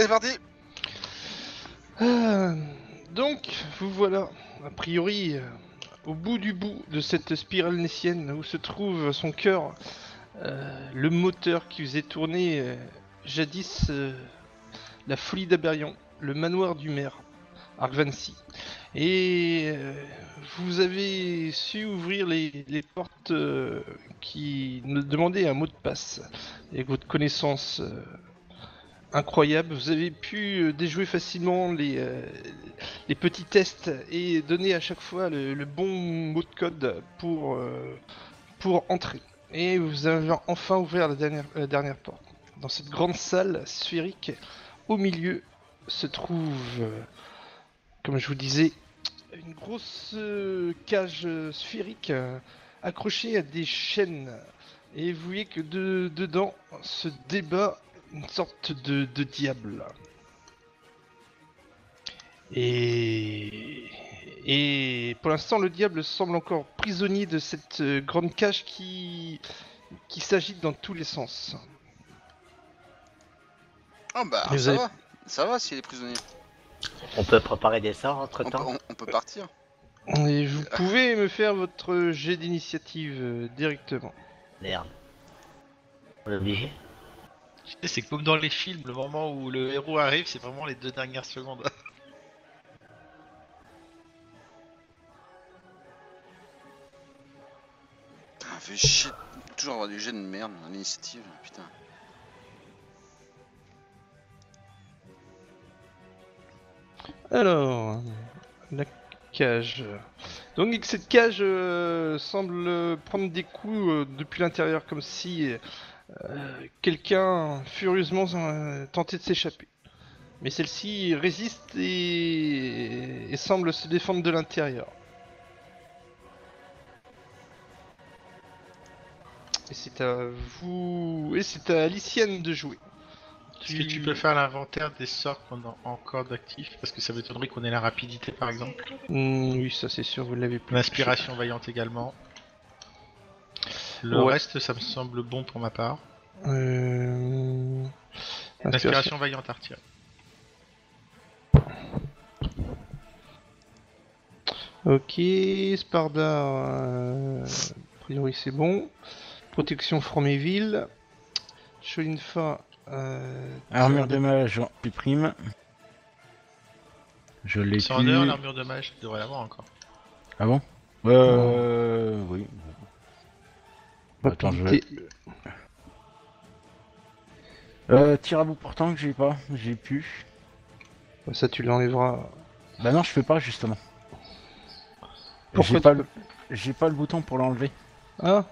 c'est parti. Ah, donc, vous voilà, a priori, au bout du bout de cette spirale nessienne où se trouve son cœur, le moteur qui faisait tourner jadis la folie d'Aberion, le manoir du maire, Argvancy. Et vous avez su ouvrir les portes qui nous demandaient un mot de passe. Avec votre connaissance incroyable, vous avez pu déjouer facilement les petits tests et donner à chaque fois le bon mot de code pour entrer. Et vous avez enfin ouvert la dernière porte. Dans cette grande salle sphérique, au milieu, se trouve, comme je vous disais, une grosse cage sphérique accrochée à des chaînes. Et vous voyez que dedans se débat une sorte de diable. Et pour l'instant, le diable semble encore prisonnier de cette grande cage qui s'agite dans tous les sens. Ah bah Et vous avez- ça va s'il est prisonnier. On peut préparer des sorts entre On temps. peut partir. Et vous pouvez me faire votre jet d'initiative directement. Merde. On est obligé. Tu sais, c'est comme dans les films, le moment où le héros arrive, c'est vraiment les 2 dernières secondes. Putain, fait chier. Toujours avoir des jets de merde à l'initiative, putain. Alors, la cage. Donc cette cage semble prendre des coups depuis l'intérieur, comme si quelqu'un furieusement tentait de s'échapper. Mais celle-ci résiste et semble se défendre de l'intérieur. Et c'est à vous... Et c'est à Lycienne de jouer. Est-ce que tu peux faire l'inventaire des sorts qu'on a encore d'actifs? Parce que ça m'étonnerait qu'on ait la rapidité par exemple. Oui, ça c'est sûr, vous l'avez plus. L'inspiration vaillante également. Le Ouais. reste, ça me semble bon pour ma part. Inspiration. L'inspiration vaillante à retirer. Ok, Spardar, a priori c'est bon. Protection Froméville. Cholinfa. Armure de mage, plus prime. Je l'ai C'est en plus. dehors, l'armure de mage, tu devrais l'avoir encore. Ah bon Oui. Attends, je vais... tir à bout portant que j'ai pas, j'ai plus. Ça tu l'enlèveras. Bah non, je fais pas justement. Pourquoi J'ai pas le bouton pour l'enlever. Ah.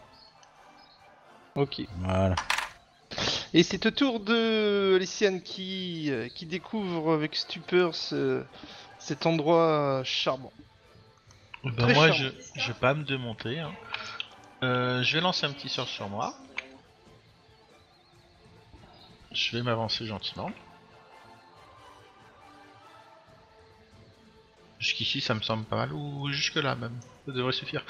Ok. Voilà. Et c'est au tour de Lyciane qui découvre avec stupeur cet endroit charmant. Ben moi, je vais pas me démonter. Hein. Je vais lancer un petit sort sur moi. Je vais m'avancer gentiment. Jusqu'ici, ça me semble pas mal, ou jusque là même. Ça devrait suffire.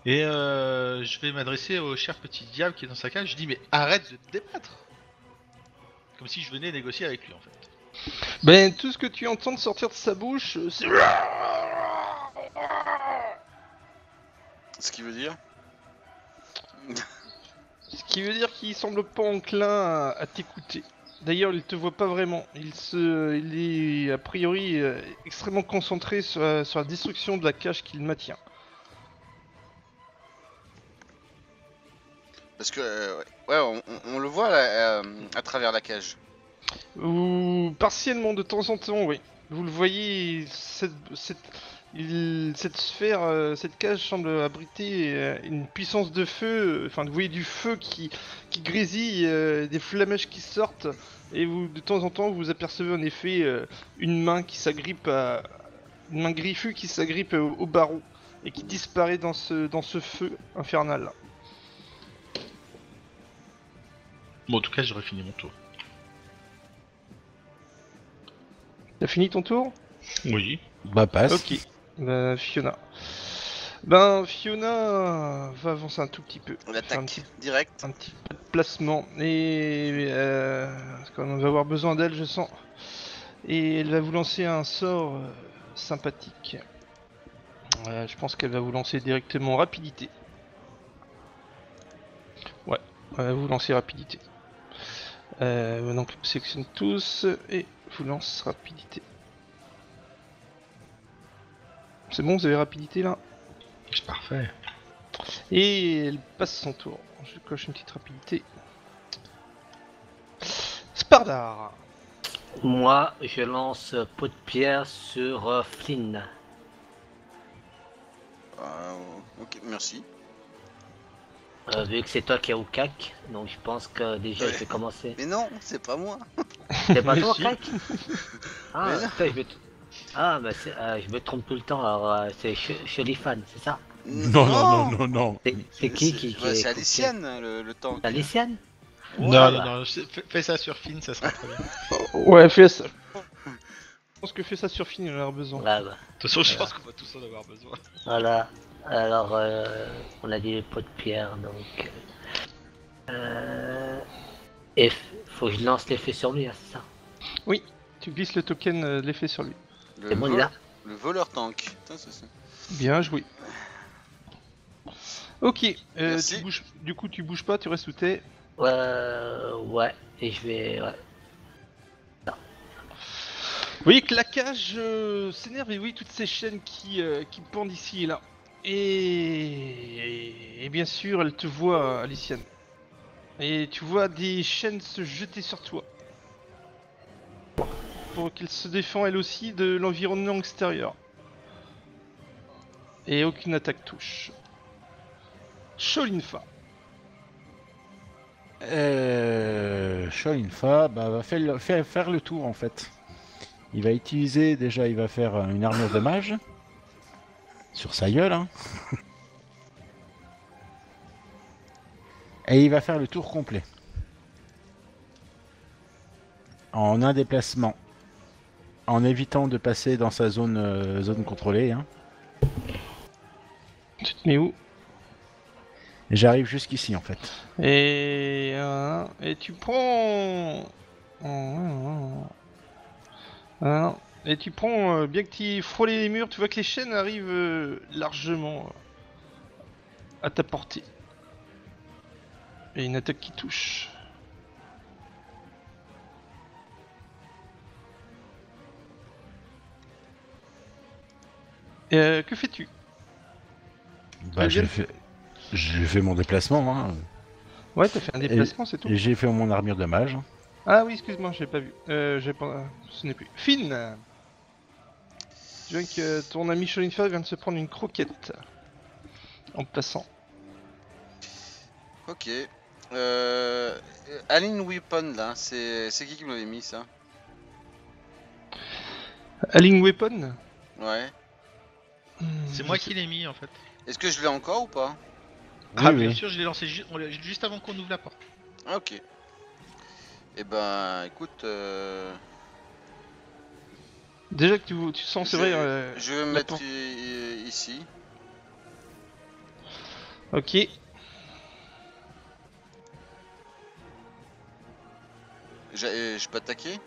Et je vais m'adresser au cher petit diable qui est dans sa cage. Je dis, mais arrête de te débattre. Comme si je venais négocier avec lui en fait. Ben, tout ce que tu entends de sortir de sa bouche, c'est... Ce qui veut dire. Ce qui veut dire qu'il semble pas enclin à t'écouter. D'ailleurs, il te voit pas vraiment. Il est a priori extrêmement concentré sur la destruction de la cage qu'il maintient. Parce que ouais, on le voit là, à travers la cage. Ou partiellement de temps en temps, oui. Vous le voyez, cette sphère, cette cage semble abriter une puissance de feu. Enfin, vous voyez du feu qui grésille, des flamèches qui sortent, et vous, de temps en temps, vous apercevez en effet une main qui s'agrippe une main griffue qui s'agrippe au barreau et qui disparaît dans ce feu infernal. Bon, en tout cas, j'aurais fini mon tour. T'as fini ton tour? Oui. Bah passe. Ok. Fiona. Ben, Fiona va avancer un tout petit peu. On Faire un attaque petit direct. peu de déplacement. Et parce qu'on va avoir besoin d'elle, je sens. Et elle va vous lancer un sort sympathique. Je pense qu'elle va vous lancer directement rapidité. Ouais, elle va vous lancer rapidité. Donc je sélectionne tous et vous lance rapidité. C'est bon, vous avez rapidité là? C'est parfait. Et elle passe son tour. Je coche une petite rapidité. Spardar. Moi, je lance pot de pierre sur Flynn. Ok, merci. Vu que c'est toi qui es au CAC, donc je pense que déjà je vais commencer. Mais non, c'est pas moi. C'est pas Mais toi, si. CAC? Ah, Mais non. putain, je me trompe tout le temps, alors c'est Cholifan, c'est ça? Non. C'est qui Ouais, est c'est Alicienne, le tank. C'est Alicienne? Non, Ouais. non, fais ça sur Finn, ça sera très bien. De Ouais, fais ça. Je pense que fais ça sur Finn, il en a besoin. Ouais, bah, toute façon, je pense qu'on va tous en avoir besoin. voilà. Alors, on a dit pot de pierre, donc... Et faut que je lance l'effet sur lui, hein, c'est ça? Oui, tu glisses le token de l'effet sur lui. Le C'est bon, il est vol- là? Le voleur tank. Putain, c'est ça. Bien joué. Ok, Merci. du coup tu bouges pas, tu restes où t'es. Ouais, et je vais... Ouais. Oui, claquage s'énerve et oui, toutes ces chaînes qui pendent ici et là. Et bien sûr, elle te voit, Aliciane. Et tu vois des chaînes se jeter sur toi. Pour qu'elle se défend elle aussi de l'environnement extérieur. Et aucune attaque touche. Sholinfa. Sholinfa va faire le tour en fait. Il va utiliser, déjà il va faire une armure de mage. Sur sa gueule, hein. Et il va faire le tour complet. En un déplacement. En évitant de passer dans sa zone contrôlée, hein. Tu te mets où? Et j'arrive jusqu'ici en fait. Et tu prends... Et tu prends, bien que tu frôlé les murs, tu vois que les chaînes arrivent largement à ta portée. Et une attaque qui touche. Que fais-tu? Bah, Bien. j'ai fait mon déplacement, hein. Ouais, t'as fait un déplacement, c'est tout. Et j'ai fait mon armure de mage. Ah oui, excuse-moi, j'ai pas vu. J'ai pas... Ce n'est plus. Finn. Tu vois que ton ami Sholinfa vient de se prendre une croquette. En passant. Ok. Aline Weapon là, c'est qui me l'avait mis ça? Aling Weapon. Ouais. C'est moi qui l'ai mis en fait. Est-ce que je l'ai encore ou pas? Ah, Oui, bien oui. sûr, je l'ai lancé juste avant qu'on ouvre la porte. Ah, ok. Eh ben, écoute, Déjà que tu sens, c'est vrai. je vais me la mettre porte. ici. Ok. Je peux attaquer?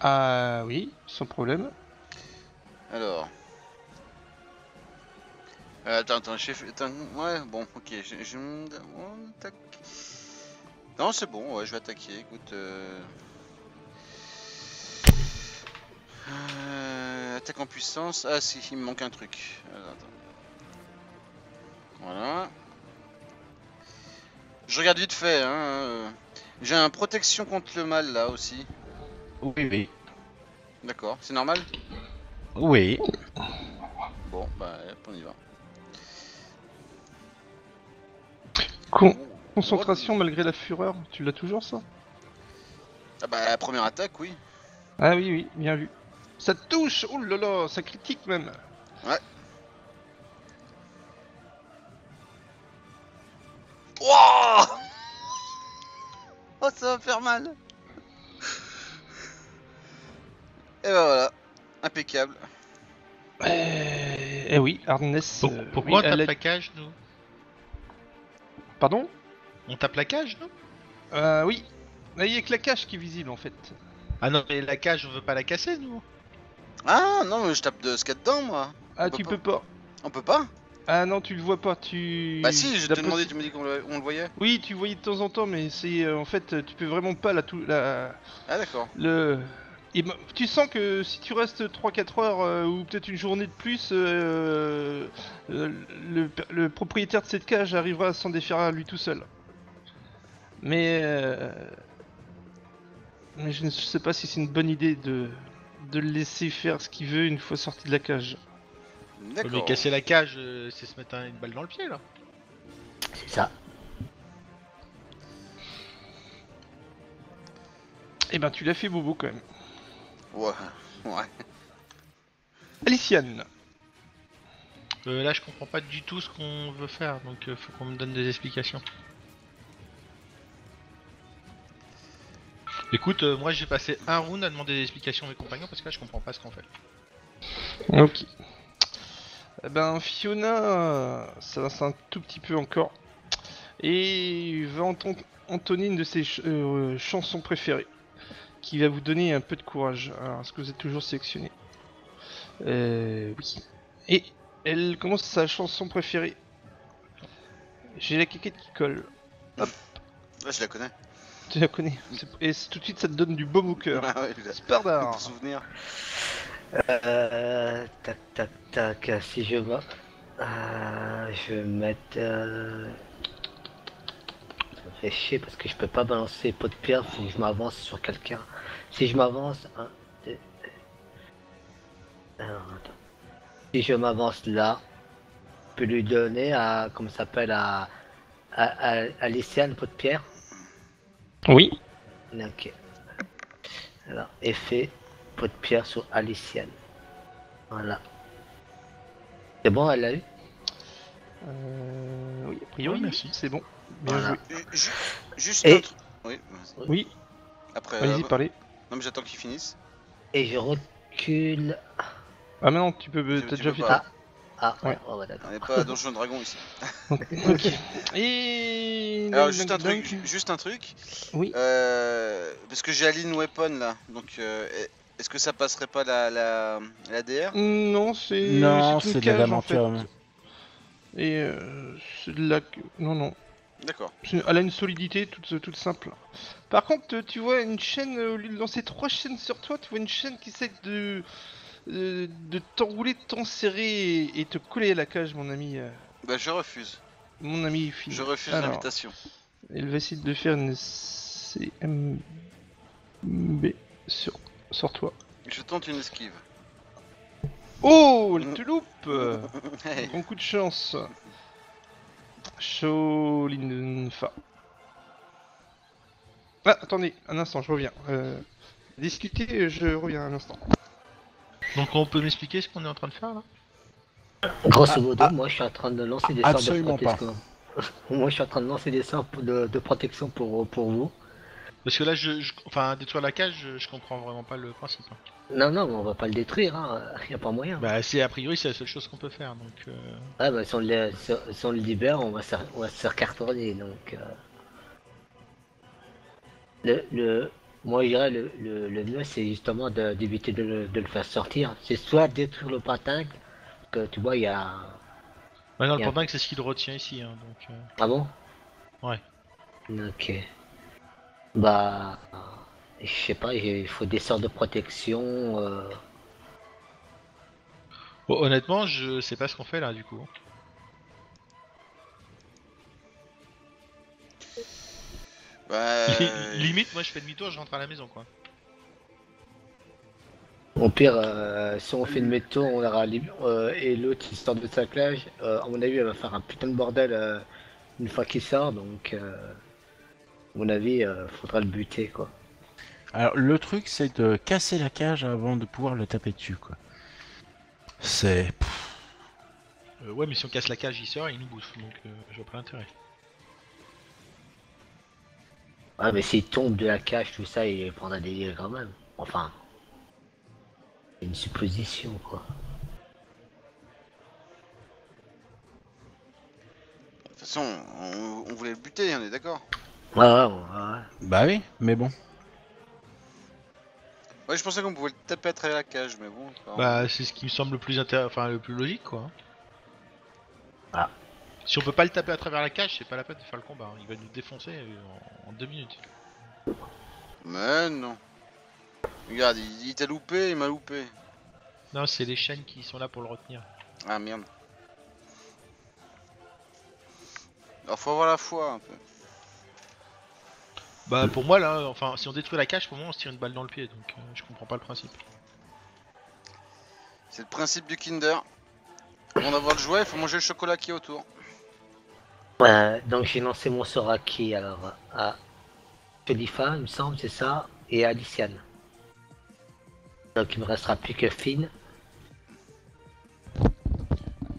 Ah oui, sans problème. Alors. Attends, chef. Attends, ouais, bon, ok. On attaque. Non, c'est bon, ouais, je vais attaquer. Écoute. Attaque en puissance. Ah, si, il me manque un truc. Alors, attends. Voilà. Je regarde vite fait, hein. J'ai un protection contre le mal là aussi. Oui. D'accord, c'est normal? Oui. Bon, bah, hop, on y va. Concentration malgré la fureur, tu l'as toujours ça? Ah bah, la première attaque, oui. Ah oui, oui, bien vu. Ça touche. Oh là là, ça critique même. Ouais. Wouah. Oh, ça va faire mal. Et bah voilà, impeccable. Eh oui, Hardness. Pourquoi oui, on tape elle a- la cage, nous? Pardon? On tape la cage, nous? Oui. Là, il y a que la cage qui est visible en fait. Ah non, mais la cage, on veut pas la casser, nous. Ah non, mais je tape de ce qu'il y a dedans, moi. Ah, On peut tu pas. peux pas. On peut pas? Ah non, tu le vois pas. Tu. Bah si, je la t'ai demandé, possi- tu m'as dit qu'on le voyait. Oui, tu voyais de temps en temps, mais c'est en fait, tu peux vraiment pas Ah d'accord. le. Tu sens que si tu restes 3-4 heures ou peut-être une journée de plus, le propriétaire de cette cage arrivera à s'en défaire à lui tout seul. Mais, mais je ne sais pas si c'est une bonne idée de le laisser faire ce qu'il veut une fois sorti de la cage. Mais D'accord. casser la cage, c'est se mettre une balle dans le pied, là. C'est ça. Eh ben, tu l'as fait, Bobo, quand même. Ouais. Ouais. Aliciane. Là, je comprends pas du tout ce qu'on veut faire, donc faut qu'on me donne des explications. Écoute, moi j'ai passé un round à demander des explications à mes compagnons parce que là je comprends pas ce qu'on fait. Ok. Eh ben, Fiona, ça va un tout petit peu encore. Et va entonner une de ses chansons préférées. Qui va vous donner un peu de courage. Alors, est-ce que vous êtes toujours sélectionné? Oui. Et elle commence sa chanson préférée. J'ai la quéquette qui colle. Là, je la connais. Tu la connais. Et tout de suite, ça te donne du baume au cœur. Ah ouais, je Spardar. pour souvenir. Tac, tac, tac. Si je vois. Je vais mettre. Ça me fait chier parce que je peux pas balancer pot de pierre, faut que je m'avance sur quelqu'un. Si je m'avance. 1, 2. Alors, attends. Si je m'avance là, je peux lui donner à. Comment ça s'appelle à Lyciane pot de pierre. Oui. Ok. Alors, effet pot de pierre sur Aliciane. Voilà. C'est bon, elle l'a eu? Oui, a priori, Ouais, merci. c'est bon. Bien Voilà. joué. Juste Et- un truc. Oui, vas-y. Oui, Après. allez-y, parlez. Non, mais j'attends qu'il finisse. Et je recule. Ah, mais non, tu peux. Tu T'as peux déjà fait pas. Ah, Ouais. ouais, d'accord. On n'est pas à Donjon Dragon ici. ça. Ok. Et. Alors, juste un donc- truc. Juste un truc. Oui. Parce que j'ai Aline Weapon là. Donc, est-ce que ça passerait pas la DR? Non, c'est. Non, c'est une c'est de cage en fait. l'adamantium. Et c'est de la. Non, non. D'accord. Elle a une solidité toute simple. Par contre, tu vois une chaîne, au lieu de lancer 3 chaînes sur toi, tu vois une chaîne qui essaie de t'enrouler, de t'enserrer et te coller à la cage, mon ami. Bah, je refuse. Mon ami Phil. Je refuse Alors, l'invitation. elle va essayer de faire une CMB sur toi. Je tente une esquive. Oh, elle te loupe. Hey. Bon coup de chance. Sholinfa. Ah, attendez, un instant, je reviens. Discuter, je reviens un instant. Donc on peut m'expliquer ce qu'on est en train de faire là? Grosso modo, moi je suis en train de lancer des sorts de absolument pas. protection. Moi je suis en train de lancer des sorts de protection pour vous. Parce que là, enfin, détruire la cage, je comprends vraiment pas le principe. Hein. Non, non, mais on va pas le détruire, hein. Y a pas moyen. Bah, c'est a priori, c'est la seule chose qu'on peut faire, donc. Ouais, bah si on le libère, on va se faire cartonner, donc. Moi je dirais le mieux c'est justement d'éviter de le faire sortir. C'est soit détruire le patin, que tu vois, il y a. Ouais, non, le Bien. pendant c'est ce qui le retient ici, hein, donc. Ah bon? Ouais. Ok. Bah. Je sais pas, il faut des sorts de protection. Bon, honnêtement, je sais pas ce qu'on fait là, du coup. Bah. Limite, moi je fais demi-tour, je rentre à la maison, quoi. Au pire, si on fait une métaux, on aura et l'autre il sort de sa cage. À mon avis, elle va faire un putain de bordel une fois qu'il sort, donc à mon avis, faudra le buter quoi. Alors, le truc, c'est de casser la cage avant de pouvoir le taper dessus, quoi. C'est... Ouais, mais si on casse la cage, il sort, il nous bouffe, donc je vois pas l'intérêt. Ouais, mais s'il tombe de la cage, tout ça, il prendra des dégâts quand même. Enfin, c'est une supposition quoi. De toute façon, on voulait le buter, on est d'accord? Ouais. Bah oui, mais bon. Ouais, je pensais qu'on pouvait le taper à travers la cage, mais bon. Bah, c'est ce qui me semble le plus enfin le plus logique, quoi. Ah. Si on peut pas le taper à travers la cage, c'est pas la peine de faire le combat. Hein. Il va nous défoncer en 2 minutes. Mais non. Regarde, il t'a loupé, il m'a loupé. Non, c'est les chaînes qui sont là pour le retenir. Ah merde. Alors faut avoir la foi un peu. Bah, pour moi, là, enfin, si on détruit la cage, pour moi, on se tire une balle dans le pied. Donc, je comprends pas le principe. C'est le principe du Kinder. Avant d'avoir le jouet, il faut manger le chocolat qui est autour. Donc j'ai lancé mon sort à qui alors? À Khalifa, il me semble, c'est ça, et à Aliciane. Donc il me restera plus que Finn.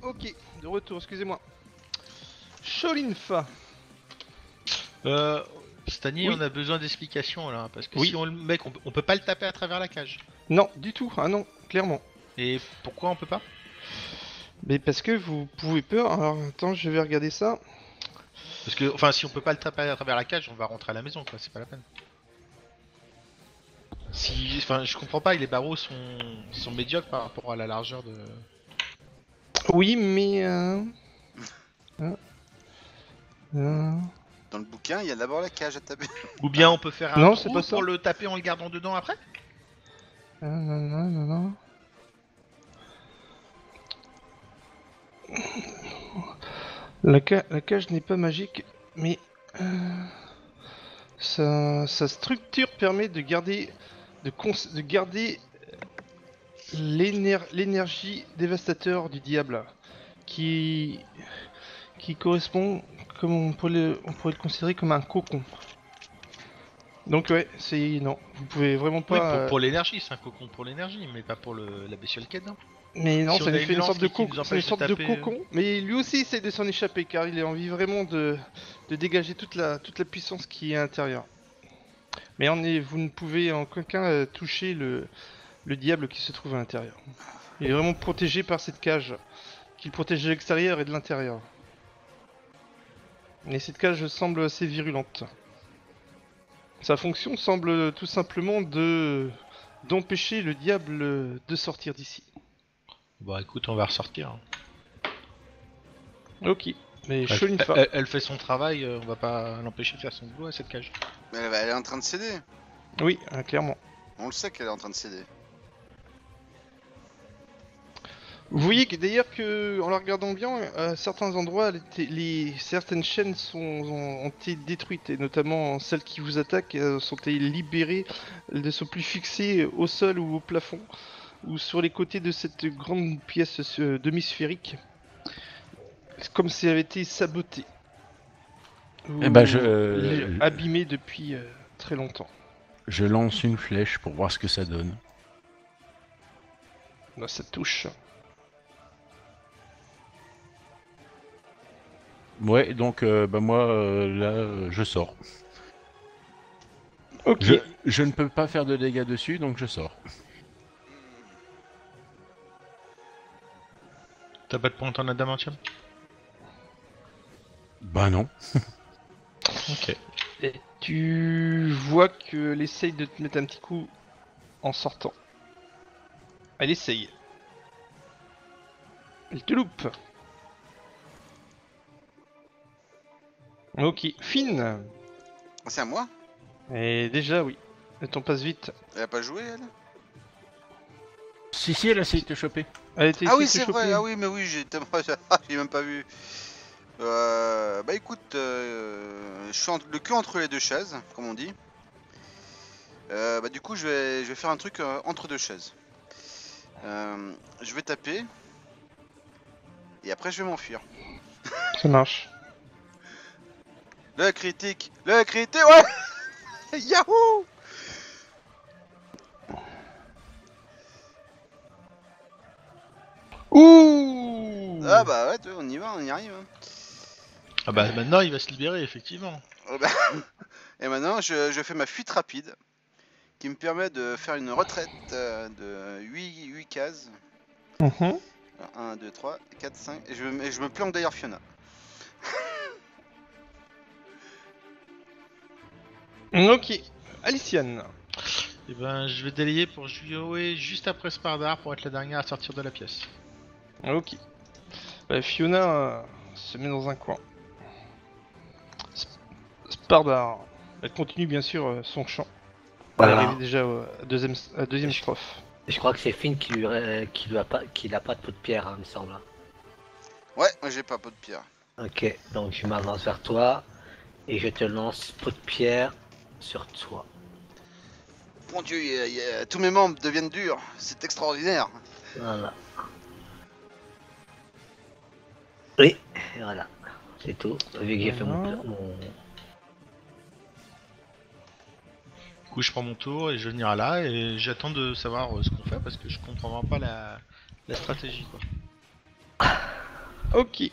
Ok, de retour, excusez-moi. Sholinfa. Stani, Oui. on a besoin d'explications là, parce que Oui. si on le mec, on peut pas le taper à travers la cage. Non, du tout, ah non, clairement. Et pourquoi on peut pas? Mais parce que vous pouvez pas. Alors attends, je vais regarder ça. Parce que, enfin, si on peut pas le taper à travers la cage, on va rentrer à la maison, quoi. C'est pas la peine. Si, enfin, je comprends pas. Les barreaux sont médiocres par rapport à la largeur de. Oui, mais. Hein, Dans le bouquin, il y a d'abord la cage à taper. Ou bien on peut faire un Non, c'est trou pas ça. pour le taper en le gardant dedans après. non. La cage n'est pas magique, mais sa structure permet de garder, de garder l'énergie dévastateur du diable, qui correspond, comme on pourrait le considérer comme un cocon. Donc ouais, c'est non, vous pouvez vraiment Oui, pas. pour l'énergie, c'est un cocon pour l'énergie, mais pas pour la bestiole quête, non. Mais non, Si ça on lui a fait une une sorte lance de qui nous cocon, empêche une sorte de de taper, cocon, mais lui aussi essaie de s'en échapper car il a envie vraiment de dégager toute la puissance qui est à l'intérieur. Mais vous ne pouvez en aucun cas toucher le diable qui se trouve à l'intérieur. Il est vraiment protégé par cette cage, qui le protège de l'extérieur et de l'intérieur. Et cette cage semble assez virulente. Sa fonction semble tout simplement d'empêcher le diable de sortir d'ici. Bah écoute, on va ressortir. Hein. Ok, mais Elle, Sholinfa. elle fait son travail, on va pas l'empêcher de faire son boulot à cette cage. Mais elle est en train de céder. Oui, clairement. On le sait qu'elle est en train de céder. Vous voyez que d'ailleurs que, en la regardant bien, à certains endroits, certaines chaînes ont été détruites, et notamment celles qui vous attaquent sont été libérées, elles ne sont plus fixées au sol ou au plafond, ou sur les côtés de cette grande pièce demi-sphérique, comme si elle avait été sabotée. Eh ben, abîmée depuis très longtemps. je lance une flèche pour voir ce que ça donne. Là, ça touche. Ouais, donc bah moi là je sors. Ok. Je ne peux pas faire de dégâts dessus, donc je sors. T'as pas de point en adamantium? Bah non. Ok. Et tu vois qu'elle essaye de te mettre un petit coup en sortant. Elle essaye. Elle te loupe. Ok, Finn. Ah, c'est à moi? Et déjà, oui. Le temps passe vite. Elle a pas joué, elle? Si, elle a essayé de te choper. Elle était Ah oui, essayé de c'est te vrai. choper. Ah oui, mais oui, j'ai même pas vu. Bah écoute, je suis le cul entre les deux chaises, comme on dit. Bah du coup, je vais faire un truc entre deux chaises. Je vais taper. Et après, je vais m'enfuir. Ça marche. Le critique! Le critique! Ouais! Yahoo! Ouh. Ah bah ouais, on y va, on y arrive. Hein. Ah bah maintenant il va se libérer effectivement. Et maintenant, je fais ma fuite rapide. Qui me permet de faire une retraite de 8 cases. 1, 2, 3, 4, 5. Et je me planque d'ailleurs Fiona. Ok. Aliciane. Et ben, je vais délayer pour jouer juste après Spardar pour être la dernière à sortir de la pièce. Ok. Fiona se met dans un coin. Spardar. Elle continue bien sûr son chant. Elle est Voilà. arrivée déjà à la deuxième strophe. Je crois que c'est Finn qui n'a pas de pot de pierre, hein, il me semble. Ouais, moi j'ai pas pot de pierre. Ok, donc je m'avance vers toi et je te lance pot de pierre sur toi. Mon dieu, tous mes membres deviennent durs. C'est extraordinaire. Voilà. Oui, et voilà. C'est tout. Vu que j'ai fait Voilà. Du coup, je prends mon tour et je vais venir à là et j'attends de savoir ce qu'on fait parce que je comprends vraiment pas la stratégie quoi. Ok.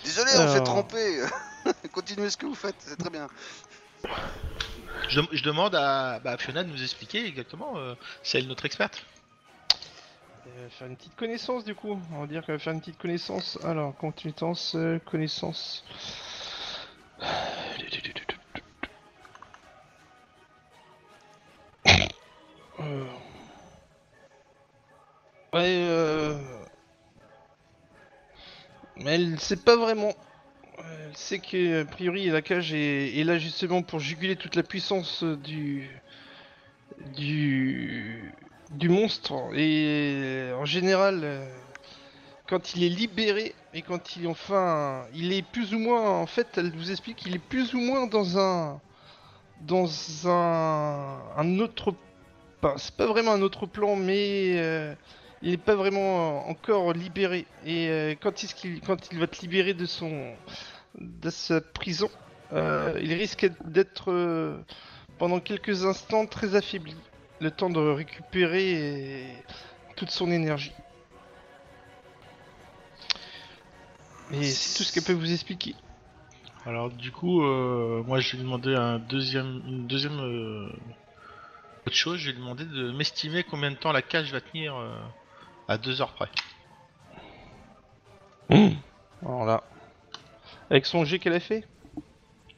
Désolé, on s'est Alors. trompé. Continuez ce que vous faites, c'est très bien. Je demande à Fiona de nous expliquer exactement, c'est elle notre experte. Faire une petite connaissance du coup. On va dire qu'elle va faire une petite connaissance. Alors, compétence, connaissance. Euh, Ouais, mais elle sait pas vraiment. Elle sait que a priori la cage est là justement pour juguler toute la puissance du du monstre. Et en général, quand il est libéré et quand il est plus ou moins, en fait, elle vous explique qu'il est plus ou moins dans un autre, c'est pas vraiment un autre plan, mais il n'est pas vraiment encore libéré. Et quand il va te libérer de sa prison, il risque d'être pendant quelques instants très affaibli, le temps de récupérer toute son énergie. Et c'est tout ce qu'elle peut vous expliquer. Alors du coup, moi je vais lui demander une deuxième autre chose. Je vais lui demander de m'estimer combien de temps la cage va tenir à 2 heures près. Alors là, avec son jet qu'elle a fait.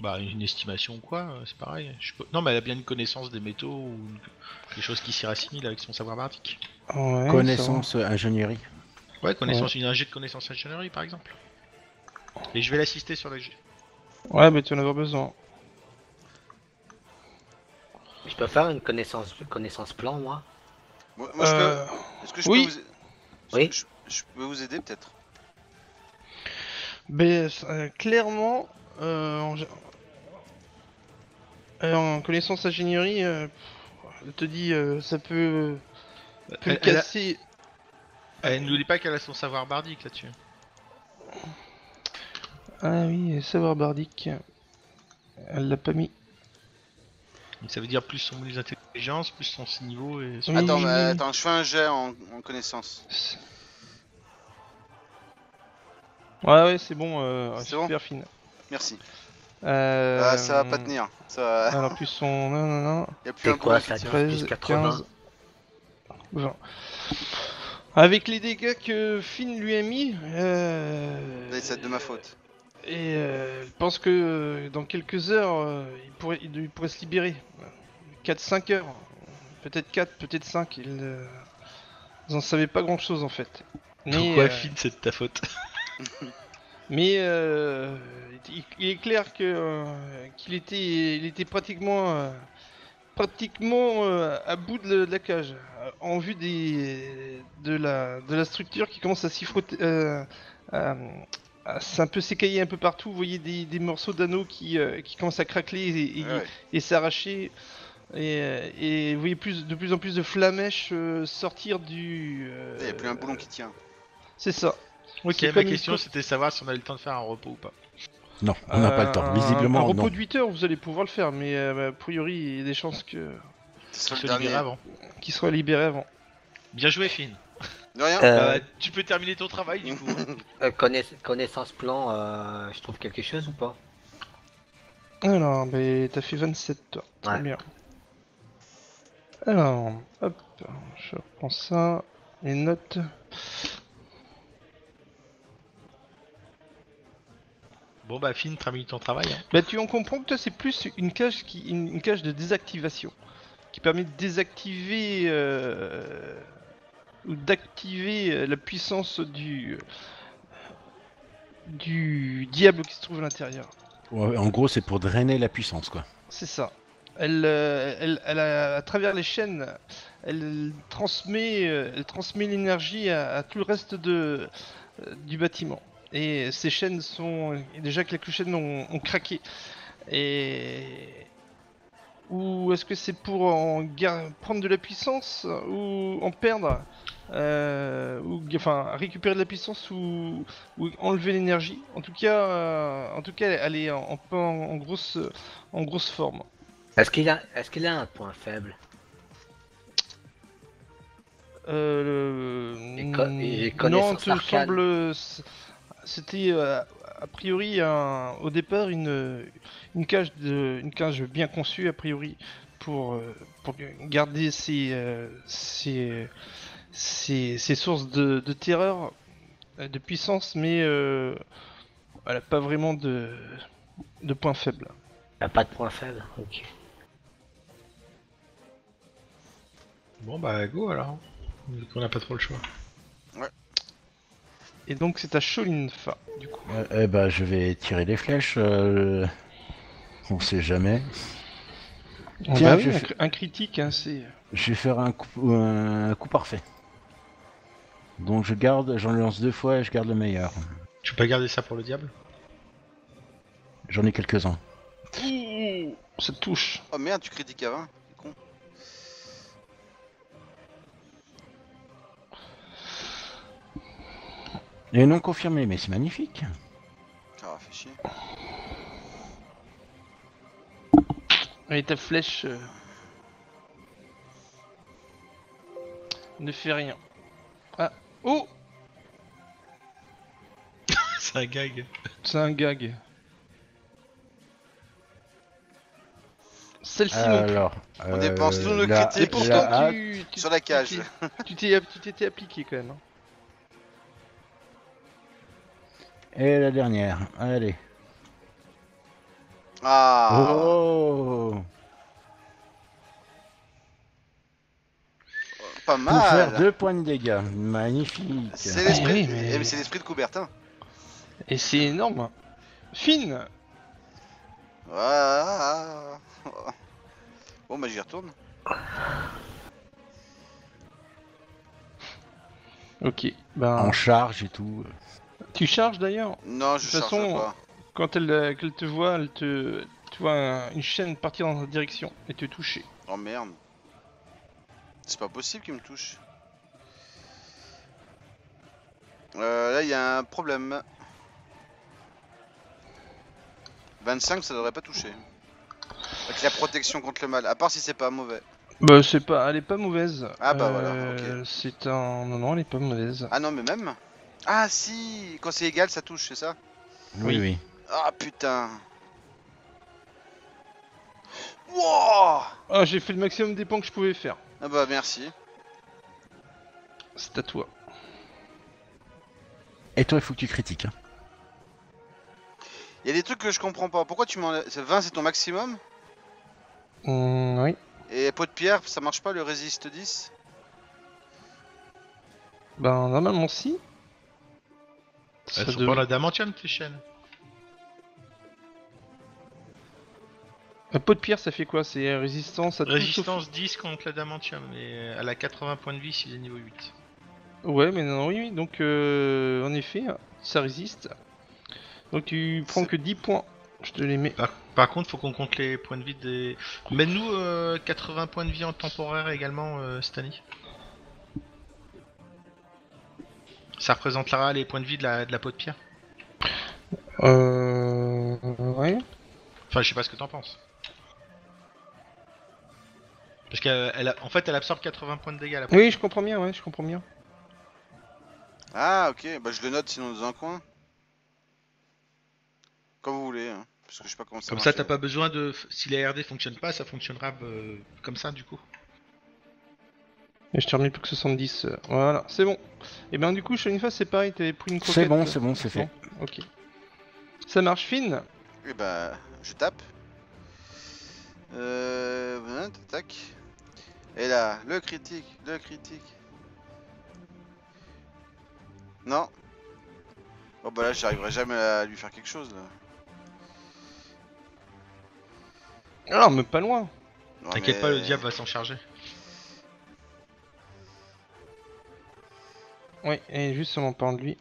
Bah une estimation ou quoi, c'est pareil. Non mais elle a bien une connaissance des métaux ou des choses qui s'y rassimilent avec son savoir bardique. Ouais, Connaissance ingénierie. Ouais, connaissance, un jet de connaissance ingénierie par exemple. Et je vais l'assister sur le jet. Ouais, mais tu en as besoin. Je peux faire une connaissance plan, moi. Moi, je peux. Est-ce que je oui. peux vous. Oui. Je peux vous aider peut-être. Mais clairement, en connaissance ingénierie, elle te dit ça peut le casser. Elle n'oublie pas qu'elle a son savoir bardique là-dessus. Ah oui, savoir bardique. Elle l'a pas mis. Donc ça veut dire plus son bonus d'intelligence, plus son niveau et son... Oui, Attends, oui, mais oui. attends, je fais un jet en connaissance. Ouais, c'est bon, C'est bon super fine. Merci. Ça Ça va pas tenir. Ça... Alors, plus son. Non. Y a plus un C'est quoi boulot ça, qui tient. 13, 80. 15, 20. Avec les dégâts que Finn lui a mis, Là, c'est de ma faute. et je pense que dans quelques heures, il pourrait se libérer. 4-5 heures. Peut-être 4, peut-être 5. Ils en savaient pas grand chose en fait. Pourquoi Finn, c'est de ta faute? Mais il est clair que qu'il était pratiquement à bout de la cage, en vue de la structure qui commence à s'y frotter, à un peu s'écailler un peu partout. Vous voyez des morceaux d'anneaux qui commencent à craqueler Ouais. et s'arracher. Et vous voyez de plus en plus de flamèches sortir du. Il y a plus un boulon qui tient. C'est ça. Ok, C'est ma comme une question course- c'était de savoir si on avait le temps de faire un repos ou pas. Non, on n'a pas le temps. Visiblement, un non. repos de 8 heures, vous allez pouvoir le faire, mais a priori, il y a des chances Ce sera Se le libérer dernier. avant. qu'il soit libéré avant. Bien joué Finn. De rien Tu peux terminer ton travail du coup. Connaissance plan, je trouve quelque chose ou pas? Alors, t'as fait 27 toi. Très Ouais. bien. Alors, hop, je reprends ça. Les notes. Bon bah Finn, termine ton travail. Hein. Bah tu en comprends que toi c'est plus une cage de désactivation qui permet de désactiver ou d'activer la puissance du diable qui se trouve à l'intérieur. Ouais, en gros, c'est pour drainer la puissance, quoi. C'est ça. À travers les chaînes, elle transmet l'énergie à tout le reste du bâtiment. Et ces chaînes sont... Déjà quelques chaînes ont craqué. Ou est-ce que c'est pour prendre de la puissance ou en perdre enfin récupérer de la puissance ou enlever l'énergie. En tout cas, elle est en grosse forme. Est-ce qu'il a un point faible? Et Non, connaissance te arcane. semble. C'était a priori au départ une cage bien conçue a priori pour garder ses sources de terreur, de puissance, mais elle a pas vraiment de points faibles. Il a pas de point faible. Ok. Bon bah go alors. Vu qu'on n'a pas trop le choix. Et donc c'est à Cholinfa, du coup. Eh ben, je vais tirer les flèches. On sait jamais. Tiens, Bah oui, je fais- un critique, hein, c'est... Je vais faire un coup parfait. Donc j'en lance 2 fois et je garde le meilleur. Tu peux pas garder ça pour le diable? J'en ai quelques-uns. Ouh, ça touche. Oh merde, tu critiques à 20, c'est con. Et non confirmé, mais c'est magnifique. Ah, fait chier. Et ta flèche ne fait rien. Ah, oh, C'est un gag. c'est un gag. Celle-ci non plus. Alors, On dépense tous nos la- critiques. Et pourtant, la- tu Sur la cage. tu t'étais appliqué quand même. Hein. Et la dernière. Allez. Ah. Oh, Pas pour faire mal. 2 points de dégâts. Magnifique. C'est l'esprit. Oui, mais- Mais c'est l'esprit de Coubertin. Et c'est énorme. Fine. Ah. Bon bah j'y retourne. Ok. Ben, En charge et tout. tu charges d'ailleurs. Non, je De toute charge façon, pas. Quand qu'elle te voit, tu vois une chaîne partir dans ta direction et te toucher. Oh merde. C'est pas possible qu'il me touche. Là il y a un problème. 25 ça devrait pas toucher. Avec la protection contre le mal, à part si c'est pas mauvais. Bah elle est pas mauvaise. Ah bah voilà, ok. C'est un... Non, elle est pas mauvaise. Ah non mais même. Ah si, quand c'est égal ça touche, c'est ça? Oui, oui. Ah putain. Wouah. Ah, j'ai fait le maximum des points que je pouvais faire. Ah bah merci. C'est à toi. Et toi, il faut que tu critiques. Hein. Il y a des trucs que je comprends pas. Pourquoi tu m'enlèves... 20 c'est ton maximum? Oui. Et pot de pierre, ça marche pas le résiste 10? Ben, normalement, si. Elles Ça sont dev- pas la damantium tes chaînes. Un pot de pierre, ça fait quoi? C'est résistance à tout sauf- Résistance 10 contre la damantium. Et elle a 80 points de vie s'il est niveau 8. Ouais, mais non, oui, donc en effet, ça résiste. Donc tu prends que 10 points. Je te les mets. Par contre, faut qu'on compte les points de vie des. Mets-nous 80 points de vie en temporaire également, Stani. Ça représentera les points de vie de la peau de pierre. Ouais. Enfin, je sais pas ce que t'en penses. Parce en fait, elle absorbe 80 points de dégâts la peau. Oui, je comprends bien, ouais, je comprends bien. Ah ok, bah je le note sinon dans un coin. Comme vous voulez, hein. Parce que je sais pas comment ça Comme marche. ça, t'as pas besoin de. Si la RD fonctionne pas, ça fonctionnera comme ça du coup. Et je te remets plus que 70. Voilà, c'est bon. Et ben du coup, chaque fois, c'est pareil, t'avais pris une croquette. C'est bon, c'est fait. Ok. Ça marche fine. Et bah, je tape. Voilà, tac. Et là, le critique, le critique. Non. Oh bah là, j'arriverai jamais à lui faire quelque chose là. Alors, mais pas loin. Non, T'inquiète mais- pas, le diable va s'en charger. Oui, et justement, en parlant de lui.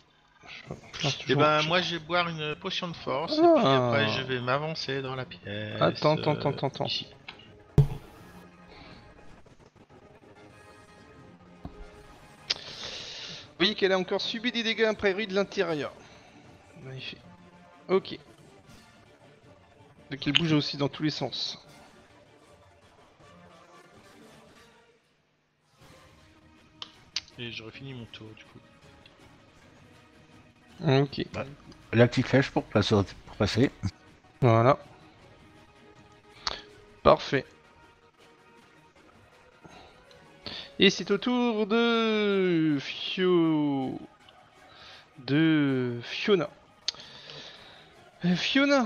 Je lance Et toujours- ben je- moi je vais boire une potion de force et Ah. puis après je vais m'avancer dans la pièce. Attends. Ici. Vous voyez qu'elle a encore subi des dégâts imprévus de l'intérieur. Magnifique. Ok. Donc elle bouge aussi dans tous les sens. Et j'aurais fini mon tour du coup. Ok. La petite flèche pour passer. Voilà. Parfait. Et c'est au tour de Fiona. Fiona,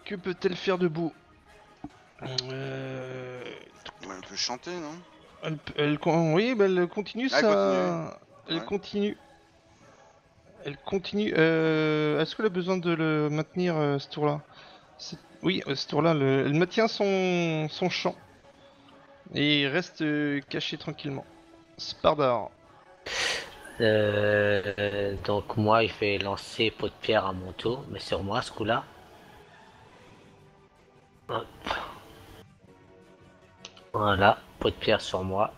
que peut-elle faire de beau? Bah, elle peut chanter, non? Oui, bah, elle continue Ah, ça. Elle Ouais. continue. Elle continue. Est-ce qu'elle a besoin de le maintenir ce tour-là? Oui, ce tour-là, elle maintient son chant. Et reste caché tranquillement. Spardar. Donc moi, il fait lancer pot de pierre à mon tour, mais sur moi ce coup-là. Hop. Voilà, pot de pierre sur moi.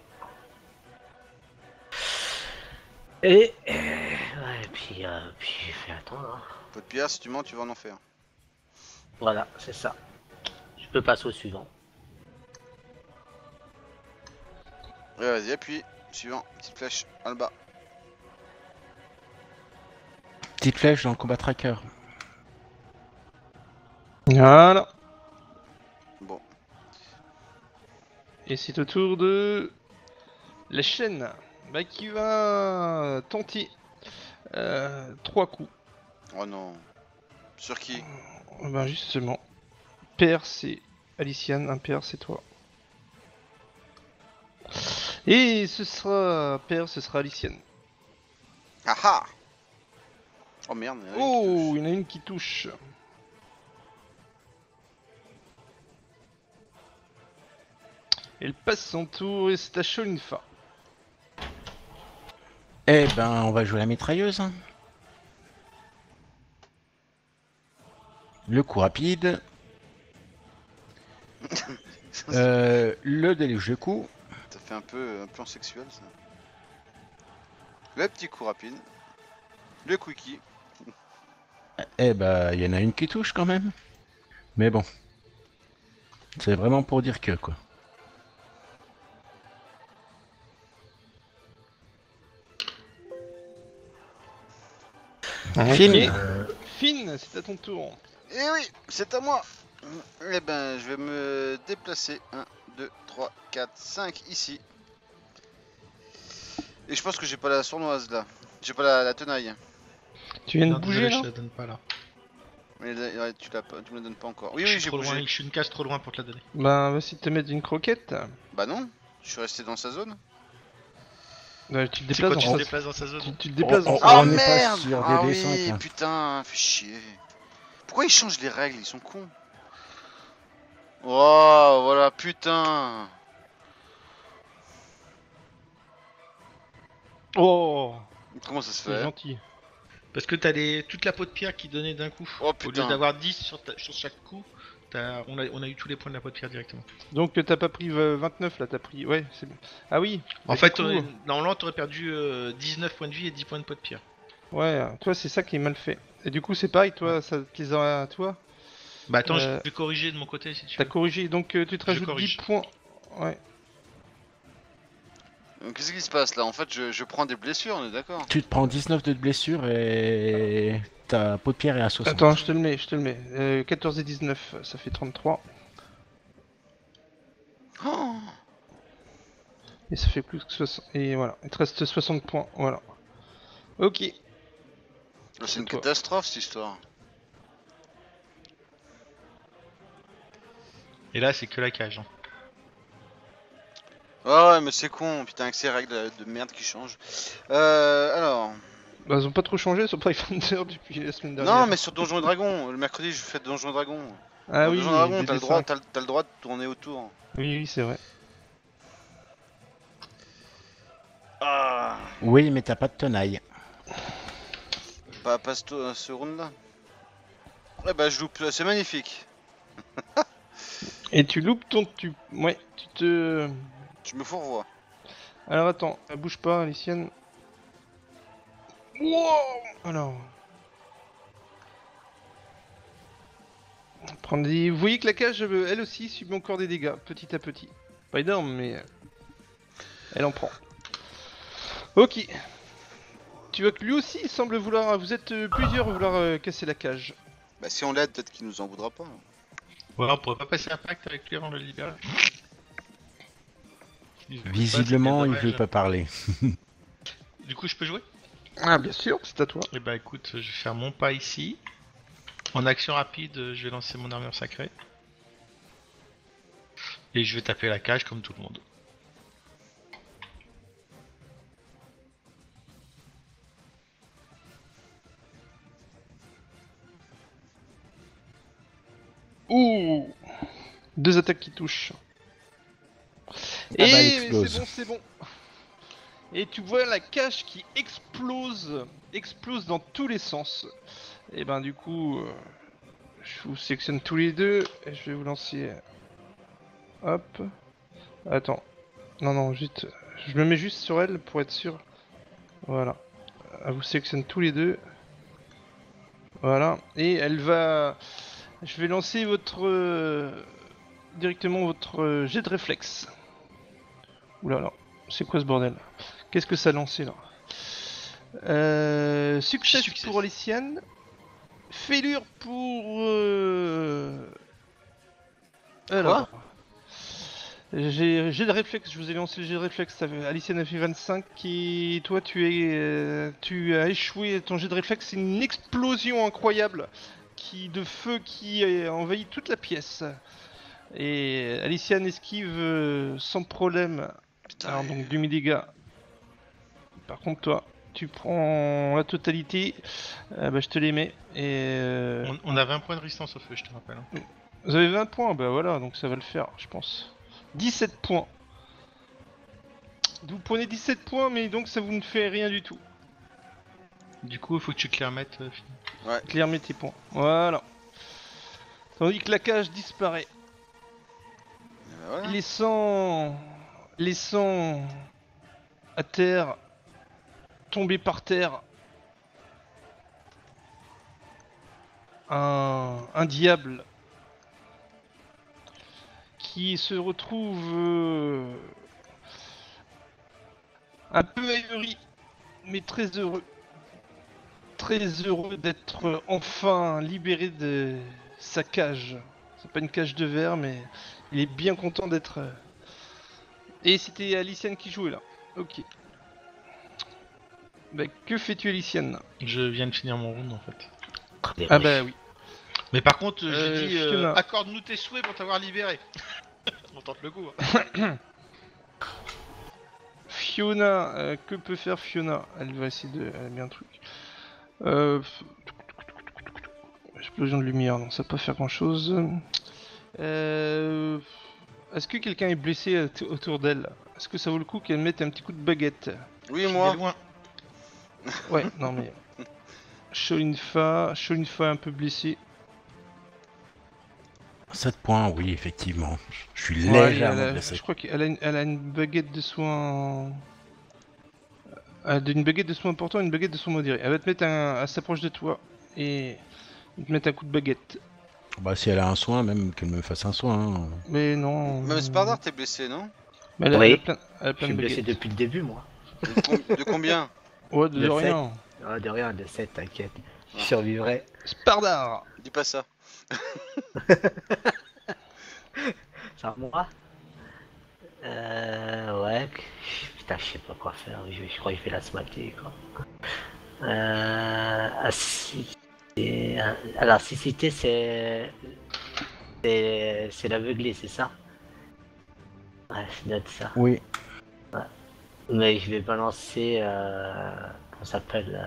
Et puis je fais attendre. Hein. Pot de pierre, si tu mens, tu vas en enfer. Voilà, c'est ça. Je peux passer au suivant. Ouais, vas-y, appuie. Suivant, petite flèche, en le bas. Petite flèche dans le combat tracker. Voilà. Bon. Et c'est au tour de la chaîne. Bah, qui va tenter 3 coups. Oh non. Sur qui? Bah justement. Père c'est Aliciane, impair c'est toi. Et ce sera Père, ce sera Aliciane. Ah ah! Oh merde, il y en a une qui Oh, touche. il y en a une qui touche. Elle passe son tour et c'est à Sholinfa. Eh ben, on va jouer la mitrailleuse. Hein. Le coup rapide. Le déluge de coup. Ça fait un peu un plan sexuel ça. Le petit coup rapide. Le quickie. Eh ben, il y en a une qui touche quand même. Mais bon. C'est vraiment pour dire que, quoi. Fine. Finn, c'est à ton tour. Eh oui, c'est à moi. Eh ben, je vais me déplacer. 1, 2, 3, 4, 5 ici. Et je pense que j'ai pas la sournoise là. J'ai pas la tenaille. Tu viens de Non, bouger désolé, là je te la donne pas là. Mais ouais, tu me la donnes pas encore. Oui, je oui, suis j'ai trop bougé. loin, je suis une case trop loin pour te la donner. Bah, vas-y te mettre une croquette. Bah non, je suis resté dans sa zone. Tu te C'est déplaces quand tu dans te sa... déplaces dans sa zone. Tu te déplaces dans Oh, sa... Ah on n'est pas merde! sur Ah DD5, oui, hein. putain, fais chier. Pourquoi ils changent les règles? Ils sont cons. Oh, voilà, putain. Oh, Comment ça se c'est fait? gentil. Parce que t'as toute la peau de pierre qui donnait d'un coup. Oh Au putain. lieu d'avoir 10 sur chaque coup, on a eu tous les points de la peau de pierre directement. Donc t'as pas pris 29 là, t'as pris... Ouais, c'est bon. Ah oui. En bah, fait, du coup, normalement t'aurais perdu 19 points de vie et 10 points de peau de pierre. ouais, toi c'est ça qui est mal fait. Et du coup c'est pareil, toi, ça te les a... Toi, Bah attends, je Euh, vais corriger de mon côté si tu t'as veux. corrigé, donc tu te Je rajoutes 10 corrige. points. Ouais. Donc, qu'est-ce qui se passe là? En fait, je prends des blessures, on est d'accord? Tu te prends 19 de blessure et ta peau de pierre est à 60. Attends, je te le mets. 14 et 19, ça fait 33. Oh, Et ça fait plus que 60. Et voilà, il te reste 60 points. Voilà. Ok. c'est une toi. catastrophe cette histoire. Et là, c'est que la cage. Hein. Ouais, mais c'est con, putain, avec ces règles de merde qui changent. Alors. Bah, ils ont pas trop changé sur Pathfinder depuis la semaine dernière. Non, mais sur Donjons et Dragons, le mercredi, je fais Donjons et Dragons. Ah Dans oui, Donjons et Dragons, des t'as le dessins. droit, t'as le droit de tourner autour. Oui, oui, c'est vrai. Ah, Oui, mais t'as pas de tenaille. pas ce round-là. Ouais, bah, je loupe, c'est magnifique. Et tu loupes Ouais, tu te... Je me fourvoie. Alors attends, bouge pas, Alicienne. Wow. Alors... Vous voyez que la cage, elle aussi, subit encore des dégâts, petit à petit. Pas énorme, mais... elle en prend. Ok. Tu vois que lui aussi, il semble vouloir... Vous êtes plusieurs à vouloir casser la cage. Bah, si on l'aide, peut-être qu'il nous en voudra pas. Ouais, on pourrait pas passer un pacte avec lui avant de le libérer. Visiblement, il veut pas parler. Du coup, je peux jouer? Ah, bien sûr, c'est à toi. Et bah écoute, je vais faire mon pas ici. En action rapide, je vais lancer mon armure sacrée. Et je vais taper la cage comme tout le monde. Ouh. 2 attaques qui touchent. bah, elle Et explose. c'est bon. Et tu vois la cage qui explose dans tous les sens. Et ben du coup, je vous sélectionne tous les deux et je vais vous lancer. Hop. Attends. Non, juste. Je me mets juste sur elle pour être sûr. Voilà. Elle vous sélectionne tous les deux. Voilà. Et elle va. Je vais lancer directement votre jet de réflexe. Oulala. C'est quoi ce bordel? Qu'est-ce que ça a lancé là? Succès pour Aliciane. Fêlure pour... Alors... J'ai de réflexe, je vous ai lancé le jet de réflexe. Aliciane a fait 25 et toi tu as échoué ton jet de réflexe. C'est une explosion incroyable de feu qui envahit toute la pièce. Et Aliciane esquive sans problème. Putain. Alors donc demi-dégâts. Par contre toi, tu prends la totalité. Bah, je te les mets. Et On a 20 points de résistance au feu, je te rappelle. Hein. vous avez 20 points, bah voilà, donc ça va le faire, je pense. 17 points. Vous prenez 17 points, mais donc ça vous ne fait rien du tout. Du coup, il faut que tu te les remettes. Claire, mets tes points. Voilà. Tandis que la cage disparaît. Voilà. Laissant à terre, tomber par terre, un diable qui se retrouve un peu ahuri, mais très heureux. Très heureux d'être enfin libéré de sa cage. C'est pas une cage de verre, mais il est bien content d'être... Et c'était Aliciane qui jouait là. Ok. Bah, que fais-tu, Aliciane? Je viens de finir mon round en fait. Ah bah oui. Mais par contre, j'ai dit Fiona. accorde-nous tes souhaits pour t'avoir libéré. On tente le coup. Hein. Fiona, que peut faire Fiona? Elle va essayer de... Elle a bien un truc. Explosion de lumière, non, ça va pas faire grand chose. Est-ce que quelqu'un est blessé autour d'elle? Est-ce que ça vaut le coup qu'elle mette un petit coup de baguette? Oui, Il est moi. loin. Ouais, non mais... Sholinfa est un peu blessé. 7 points, oui, effectivement. Je suis Ouais, légèrement blessé. je crois qu'elle a une baguette de soins... une baguette de soins important et une baguette de soins modérés. Elle va te mettre elle s'approche de toi et te mettre un coup de baguette. Bah, si elle a un soin, même qu'elle me fasse un soin. Hein. Mais non... Même Spardar, t'es blessé, non? Mais elle, Oui. elle a Je plein suis de blessé baguettes. depuis le début, moi. De combien? Ouais, de De rien. Ah, de rien, de 7, t'inquiète. Je survivrai. Spardar. Dis pas ça. Ça moi ouais. Putain, je sais pas quoi faire. Je crois que je vais la smacker, quoi. Alors, cité, c'est C'est l'aveuglé, c'est ça? Ouais, c'est peut-être ça. Oui. Mais je vais balancer. Comment ça s'appelle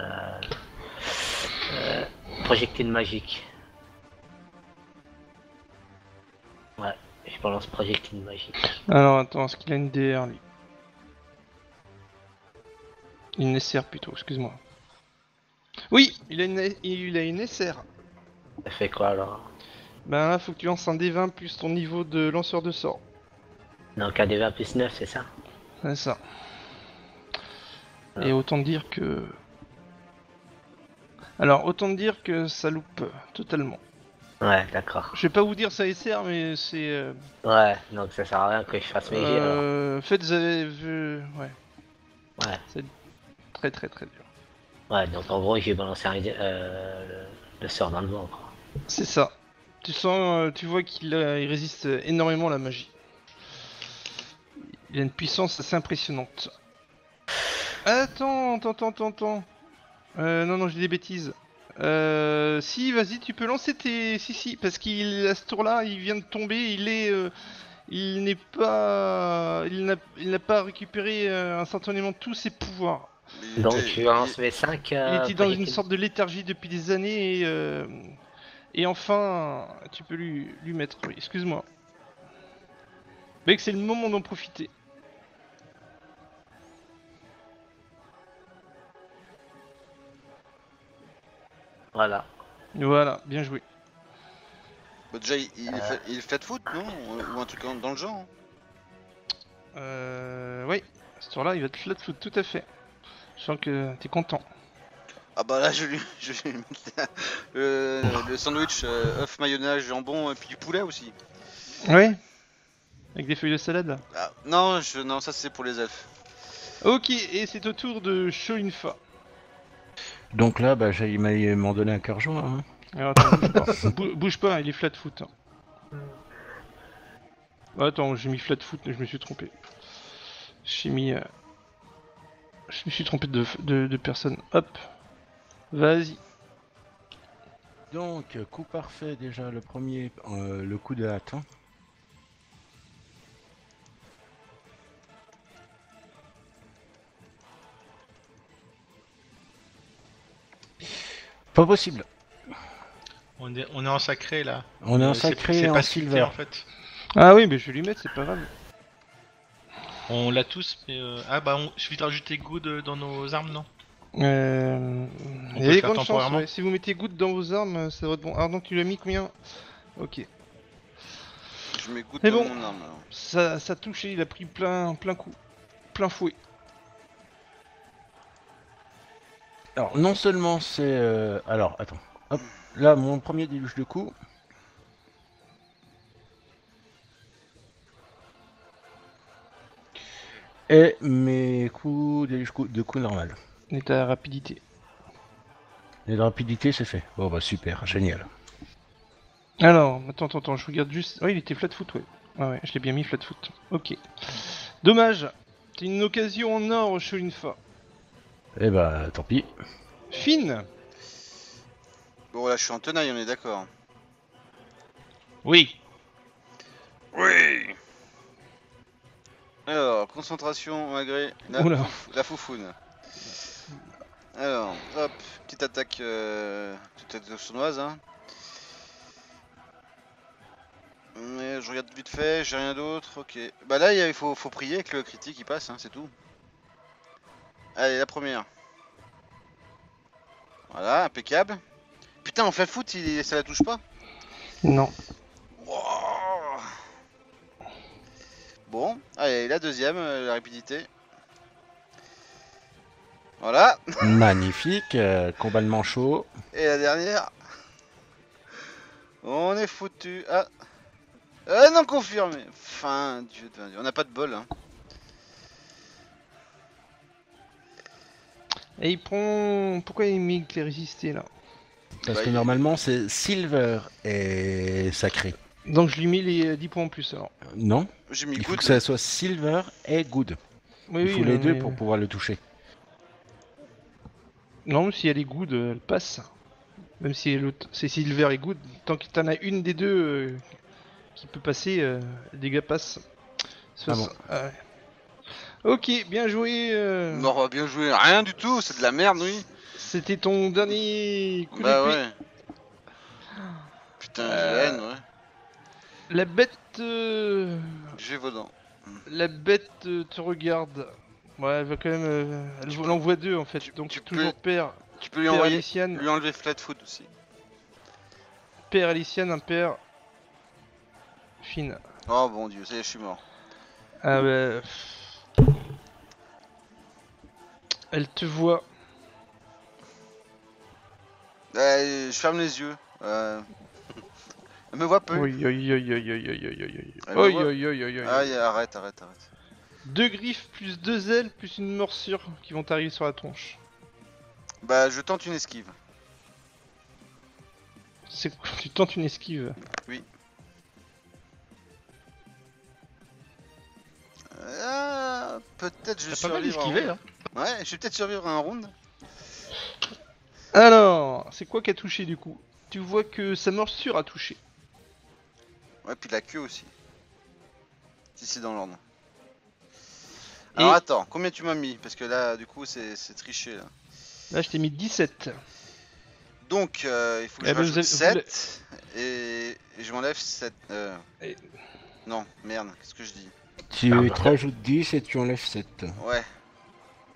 projectile magique. Ouais, je balance projectile magique. Alors attends, est-ce qu'il a une DR lui? Une SR plutôt, excuse-moi. Oui, il a une SR. Ça fait quoi alors? Ben là, faut que tu lances un D20 plus ton niveau de lanceur de sort. Donc un DV plus 9, c'est ça? C'est ça. Et autant dire que... Alors, autant dire que ça loupe totalement. Ouais, d'accord. Je vais pas vous dire ça SR, mais c'est... Ouais, donc ça sert à rien que je fasse mes jets alors. En fait, vous avez vu... Ouais, Ouais. c'est très très très dur. Ouais, donc en gros, j'ai balancé le sort dans le vent, quoi. C'est ça. Tu sens, tu vois qu'il il résiste énormément à la magie. Il a une puissance assez impressionnante. Attends. Non, je dis des bêtises. Si, vas-y, tu peux lancer tes... Si, parce qu'il, à ce tour-là, il vient de tomber, il n'est pas... Il n'a pas récupéré instantanément tous ses pouvoirs. Donc je lance mes 5. Il était dans une sorte de léthargie depuis des années et enfin, tu peux lui mettre... Oui, excuse-moi. Mec, c'est le moment d'en profiter. Voilà. Voilà, bien joué. Bah, déjà, il flat foot, non? Ou un truc dans le genre? Oui, à ce tour-là, il va te flat foot, tout à fait. Je sens que t'es content. Ah bah là, je lui mets le sandwich œuf, mayonnaise, jambon et puis du poulet aussi. Ouais. Avec des feuilles de salade. Ah, non, non, ça c'est pour les elfes. Ok, et c'est au tour de Shoinfa. Donc là, bah, il m'en donné un cœur joint. Hein. Alors attends, bouge pas. Bouge pas, il est flat foot. Hein. Attends, j'ai mis flat foot, mais je me suis trompé. J'ai mis... Je me suis trompé de personne. Hop. Vas-y. Donc, coup parfait déjà, le premier, le coup de hâte. Hein. Pas possible. On est en sacré là. On est en sacré et en pas silver. en fait. Ah oui, mais je vais lui mettre, c'est pas grave. On l'a tous, mais ah bah il suffit de rajouter good dans nos armes, non? Il y peut a le des faire grandes chances, temporairement. ouais. Si vous mettez goutte dans vos armes, ça va être bon. Alors donc tu l'as mis combien? Ok. Je mets goût Mais dans bon. mon arme alors. Ça a touché, il a pris plein coup. Plein fouet. Alors, non seulement c'est... alors, attends. Hop. Là, mon premier déluge de coups. Et mes coups de coups normal. Et ta rapidité. Et la rapidité, c'est fait. Bon, bah super, génial. Alors, attends, je regarde juste. Ouais, il était flat foot, ouais. Ouais, je l'ai bien mis flat foot. Ok. Dommage. C'est une occasion en or, Shoinfa. Eh bah, tant pis. Fine. Bon là, je suis en tenaille, on est d'accord. Oui. Oui. Alors, concentration malgré Oula. la foufoune. Alors, hop, petite attaque sournoise. Hein. Mais je regarde vite fait, j'ai rien d'autre, ok. Bah là, il faut prier que le critique il passe, hein, c'est tout. Allez, la première. Voilà, impeccable. Putain, en flat foot, ça la touche pas? Non. Wow. Bon, allez, la deuxième, la rapidité. Voilà. Magnifique, combat de manchot. Et la dernière. On est foutu. Ah. Non confirmé. Fin Dieu de Dieu. On n'a pas de bol. Hein. Et il prend... Pourquoi il met que les résistés, là? Parce Bah, que normalement, c'est silver et sacré. Donc je lui mets les 10 points en plus, alors. Non, J'ai mis il faut good. que ça soit silver et good. Oui, Il faut oui, les non, deux mais- pour pouvoir le toucher. Non, si elle est good, elle passe. Même si l'autre, c'est silver et good. Tant que t'en as une des deux qui peut passer, dégâts passent. Ah bon. Ouais. Ok, bien joué. Non, bien joué. Rien du tout, c'est de la merde, oui. C'était ton dernier coup Bah d'épée. ouais. Putain, j'ai la haine, ouais. La bête, Gévaudan. la bête te regarde. Ouais, elle va quand même. Elle en voit deux en fait. Donc tu toujours père, Tu peux lui père envoyer, Aliciane, lui enlever Flatfoot aussi. père Aliciane, un père Finn. Oh bon Dieu, ça y est, je suis mort. Ah bah. Elle te voit. Je ferme les yeux. Elle me voit peu. Oui, oui, oui, oui, oui, oui, oui, oui, oui. Elle me Oui, voit. oui, oui, oui, oui. Aïe, arrête. 2 griffes plus 2 ailes plus une morsure qui vont t'arriver sur la tronche. Bah, je tente une esquive. C'est quoi? Tu tentes une esquive. Peut-être je vais T'as pas mal survivre. esquivé, hein. Ouais, je vais peut-être survivre à un round. Alors, c'est quoi qui a touché du coup? Tu vois que sa morsure a touché. Ouais, puis la queue aussi. Si c'est dans l'ordre. Et Alors attends, combien tu m'as mis? Parce que là, du coup, c'est triché là. là, je t'ai mis 17. Donc, il faut que Eh je ben, rajoute vous 7 et je m'enlève 7. Et- Non, merde, qu'est-ce que je dis? Tu Ah bah. te rajoutes 10 et tu enlèves 7. Ouais,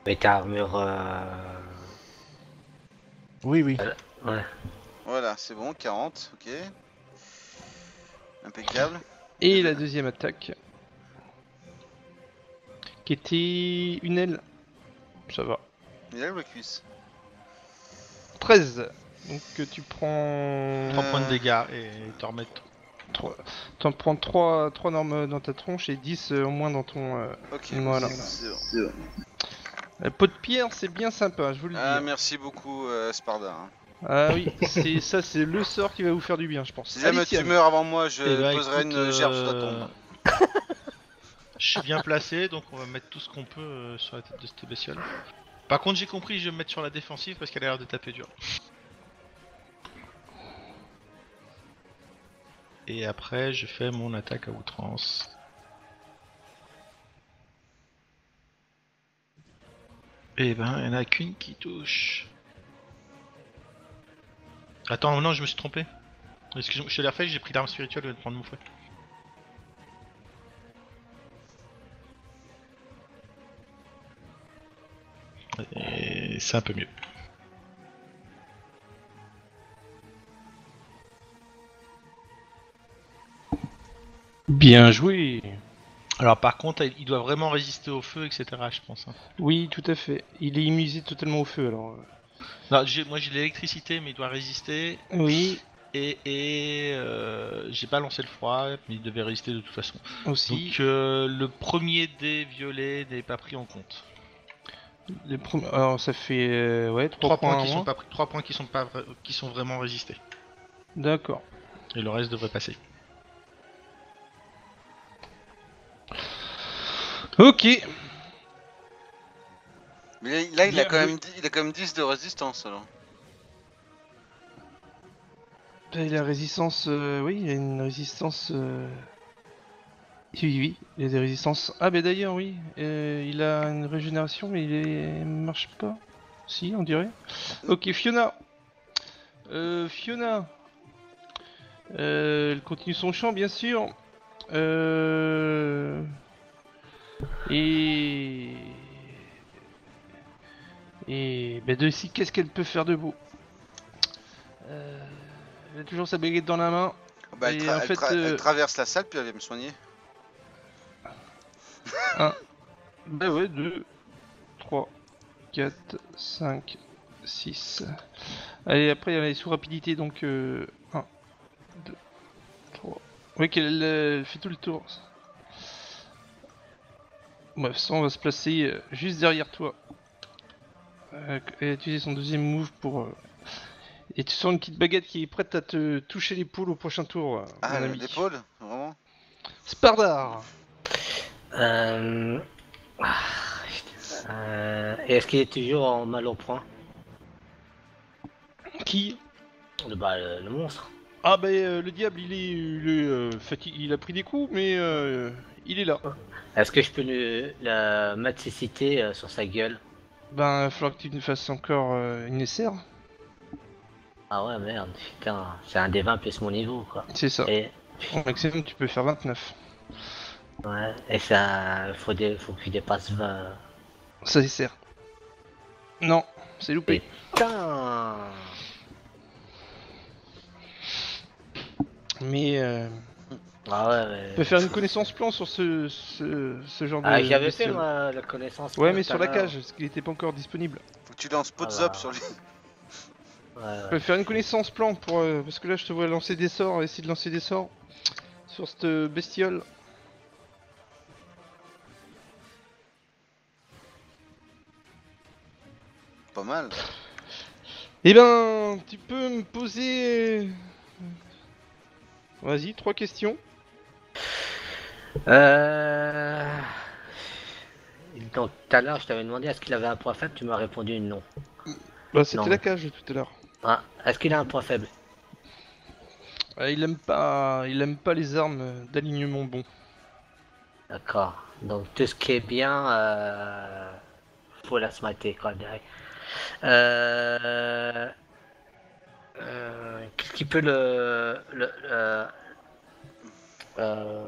Mais ta armure. Oui, oui. Ouais. voilà, c'est bon, 40, ok. Impeccable. Et la deuxième attaque. Qui était une aile. Ça va. Il a la cuisse. 13. Donc tu prends... 3 points de dégâts et te remettre. T'en prends 3 normes dans ta tronche et 10 au moins dans ton... Ok, Voilà. c'est bon. La peau de pierre, c'est bien sympa, je vous le dis. Ah, merci beaucoup, Sparda. Hein. Ah oui, c'est le sort qui va vous faire du bien, je pense. Si jamais Aliciane. tu meurs avant moi, je Eh ben, poserai écoute, une gerbe sur ta tombe. Je suis bien placé, donc on va mettre tout ce qu'on peut sur la tête de cette bestiole. Par contre, j'ai compris, je vais me mettre sur la défensive parce qu'elle a l'air de taper dur. Et après, je fais mon attaque à outrance. Et ben, il n'y en a qu'une qui touche. Attends, non, je me suis trompé. Excuse-moi, je te l'ai refait, j'ai pris l'arme spirituelle au lieu de prendre mon fouet. Et c'est un peu mieux. Bien joué. Alors par contre, il doit vraiment résister au feu, etc. je pense. Hein. Oui, tout à fait. Il est immunisé totalement au feu, alors... Non, moi j'ai l'électricité, mais il doit résister. Oui, Et j'ai pas lancé le froid, mais il devait résister de toute façon. aussi. Donc le premier dé violet n'est pas pris en compte. Alors ça fait... ouais, 3 3 points points qui en sont moins. pas pris, 3 points qui sont vraiment résistés. D'accord. Et le reste devrait passer. Ok. Mais là, il a Bien quand joué. même, il a quand même 10 de résistance alors. Et la résistance... oui, il y a une résistance... Oui, il y a des résistances... Ah, bah d'ailleurs, oui. Il a une régénération, mais il marche pas. Si, on dirait. Ok, Fiona. Fiona. Elle continue son chant, bien sûr. Et... Et... Bah de ici, qu'est-ce qu'elle peut faire de beau? Elle a toujours sa baguette dans la main. Bah, Et en fait, elle traverse la salle puis elle vient me soigner. Bah ouais, 2, 3, 4, 5, 6. Allez, après, elle est sous rapidité, donc 1, 2, 3. Oui, qu'elle fait tout le tour. Bref, ça, on va se placer juste derrière toi. Elle a utilisé son deuxième move pour... Et tu sens une petite baguette qui est prête à te toucher l'épaule au prochain tour, Ah, mon ami. l'épaule, vraiment. Spardar. Euh... ah, et est-ce qu'il est toujours en mal au point? Qui? Bah, le monstre. Ah bah le diable il est fatigué, il a pris des coups mais il est là. Est-ce que je peux la mettre cécité sur sa gueule? Ben il va falloir que tu nous fasses encore une SR. Ah ouais, merde, putain, c'est un des 20 plus mon niveau, quoi. C'est ça. Et, En maximum tu peux faire 29. ouais, et ça, faut que je dépasse 20. Ça SR. Non, c'est loupé. Putain! Mais Ah ouais, tu peux faire une connaissance plan sur ce genre Ah, de j'avais fait bestiole. moi la connaissance. Ouais tout mais à sur la l'heure. cage, parce qu'il était pas encore disponible. Faut que tu lances Ah pots bah. up sur les. Ouais, Tu ouais. peux faire une connaissance plan pour parce que là je te vois lancer des sorts, essayer de lancer des sorts sur cette bestiole. Pas mal. Eh ben, tu peux me poser. Vas-y, 3 questions. Donc tout à l'heure, je t'avais demandé est-ce qu'il avait un point faible, tu m'as répondu non. Bah, c'était Non. la cage tout à l'heure. Ah, est-ce qu'il a un point faible? Il aime pas les armes d'alignement bon. D'accord. Donc tout ce qui est bien, faut la smatter quoi, direct. Qu'est-ce qui peut euh, euh,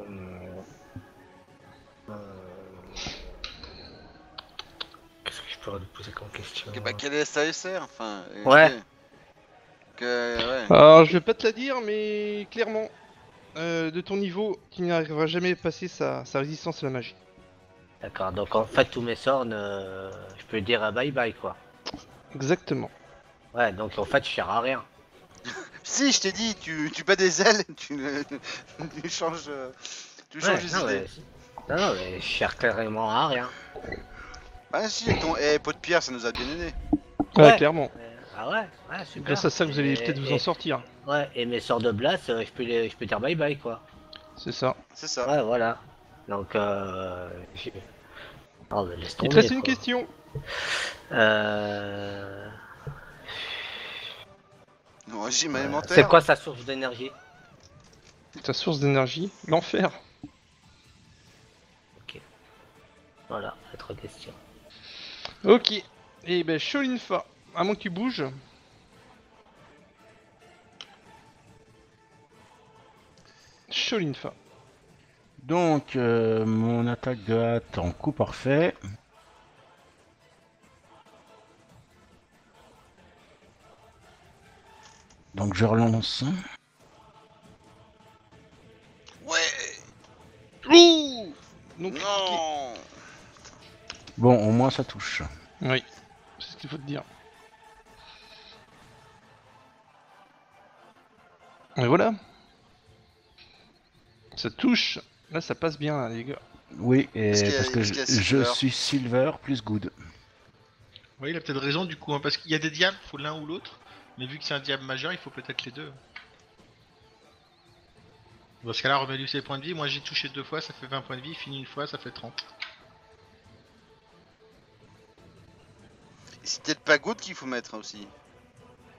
qu'est-ce que je peux lui poser comme question? Bah, quelle est sa SR? Enfin. Ouais. je sais. Ouais. Alors, je vais pas te la dire, mais clairement, de ton niveau, tu n'arriveras jamais à passer sa résistance à la magie. D'accord. Donc en fait tous mes sorts, je peux dire bye bye quoi. Exactement. Ouais. Donc en fait je sers à rien. Si, je t'ai dit, tu bats des ailes, tu changes. Tu Ouais, changes les non, idées. non, mais je sers carrément à rien. Ah si, avec ton pot de pierre, ça nous a bien aidé. Ouais, clairement. Ah ouais, ouais, super. Grâce à ça, vous allez Et- peut-être vous en sortir. Ouais, et mes sorts de blast, je peux dire bye bye quoi. C'est ça. C'est ça. Ouais, voilà. Donc, oh, mais laisse Il te tomber, reste une quoi. question. Euh... Non, régime alimentaire. C'est quoi sa source d'énergie? Ta source d'énergie, l'enfer. Voilà, autre question. Ok. Et ben, Sholinfa, à moins que tu bouges. Sholinfa. Donc, mon attaque de hâte en coup parfait. Donc, je relance. Ouais. Ouh Donc, Non. Bon, au moins ça touche. oui, c'est ce qu'il faut te dire. Et voilà. Ça touche. Là, ça passe bien, là, les gars. Oui, et Est-ce qu'il y a- parce que est-ce qu'il y a je silver suis silver plus good. Oui, il a peut-être raison du coup, hein, parce qu'il y a des diables, faut l'un ou l'autre. Mais vu que c'est un diable majeur, il faut peut-être les deux. Dans ce cas-là, remets-lui ses points de vie. Moi j'ai touché 2 fois, ça fait 20 points de vie. Fini une fois, ça fait 30. C'est peut-être pas good qu'il faut mettre aussi.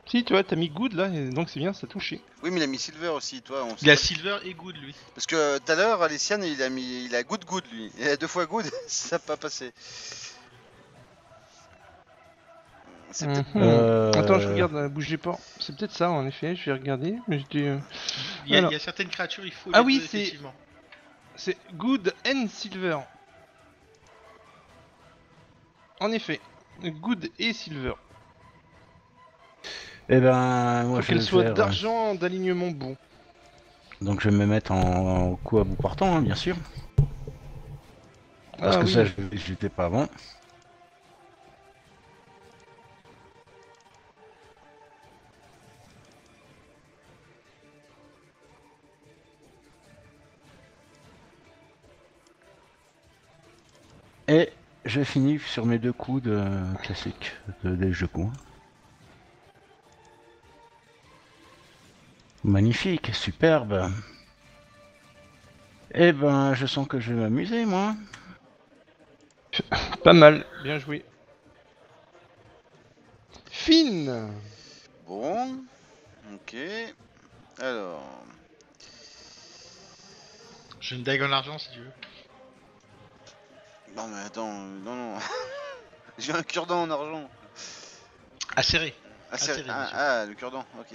Si, tu vois, t'as mis good là, et donc c'est bien, ça a touché. Oui, mais il a mis silver aussi, toi. On sait Il a pas. silver et good lui. Parce que tout à l'heure, Alessiane, il a good lui. Il a 2 fois good, ça n'a pas passé. C'est peut-être. Attends, je regarde, bougez pas. C'est peut-être ça, en effet, je vais regarder. Mais j'étais. Il y a Alors. certaines créatures, il faut Ah les oui, deux, c'est- effectivement. C'est good and silver. En effet, good et silver. Eh ben, moi Faut je qu'elle vais soit faire. d'argent, d'alignement bon. Donc je vais me mettre en coup à bout portant, hein, bien sûr. Parce Ah que oui. ça, j'étais pas bon. Et je finis sur mes 2 coups de classique des jeux coups. Magnifique, superbe. Eh ben, je sens que je vais m'amuser, moi. Pas mal, bien joué. Fine. Bon. Ok. Alors... J'ai une dague en argent si tu veux. Non mais attends, non. J'ai un cure-dent en argent. Acéré. Ah, Acéré, monsieur. le cure-dent, ok.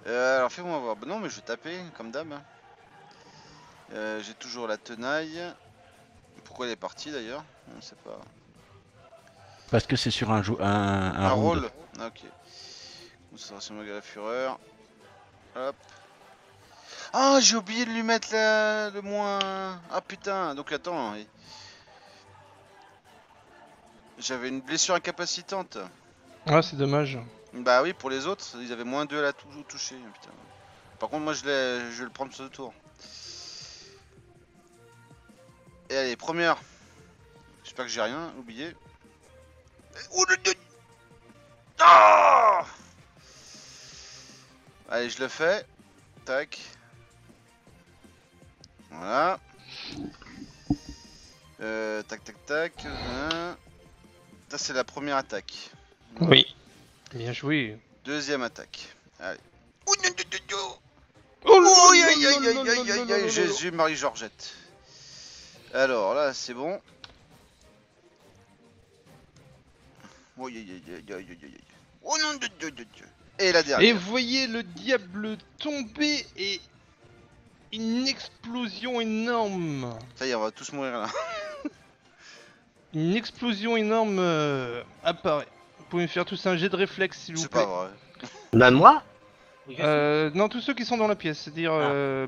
Alors fais-moi voir. Bah non mais je vais taper, comme d'hab. J'ai toujours la tenaille. Pourquoi elle est partie d'ailleurs? On sait pas. Parce que c'est sur un Un round. rôle. Ah, ok. Donc, ça sera sur la fureur. Hop. Ah, j'ai oublié de lui mettre le moins. Ah putain, donc attends. J'avais une blessure incapacitante. Ah, c'est dommage. Bah oui, pour les autres, ils avaient moins 2 à la toucher. Putain. Par contre, moi je vais le prendre ce tour. Et allez, première. J'espère que j'ai rien oublié. Oh, ah, allez, je le fais. Tac. Voilà. Tac. Ça, c'est la première attaque. Oui. Bien joué. Deuxième attaque. Allez. Oh Oh, aïe, Jésus, Marie-Georgette. Alors là, c'est bon. Oh, aïe. Oh non, Dieu. Et la Et dernière. vous voyez le diable tomber et une explosion énorme. Ça y est, on va tous mourir là. Une explosion énorme apparaît. Vous pouvez me faire tous un jet de réflexe s'il vous C'est plaît. pas vrai. Bah moi Non, tous ceux qui sont dans la pièce, c'est-à-dire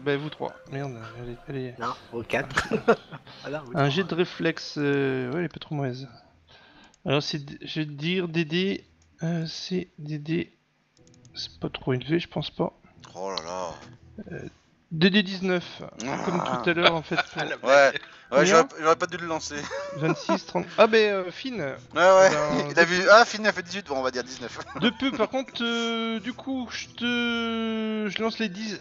bah, vous trois. Merde, allez. Non, au 4. Voilà, oui. Un jet de réflexe, ouais, elle est pas trop mauvaise. Alors, je vais te dire, DD, c'est DD, c'est pas trop élevé, je pense pas. Oh là là. DD 19, comme tout à l'heure en fait. Pour Ouais, Combien j'aurais pas dû le lancer. 26, 30. Ah, ben, Finn, Ouais, ben, il a vu. Ah, Finn a fait 18, bon, on va dire 19. de peu, par contre, du coup, je lance les 10,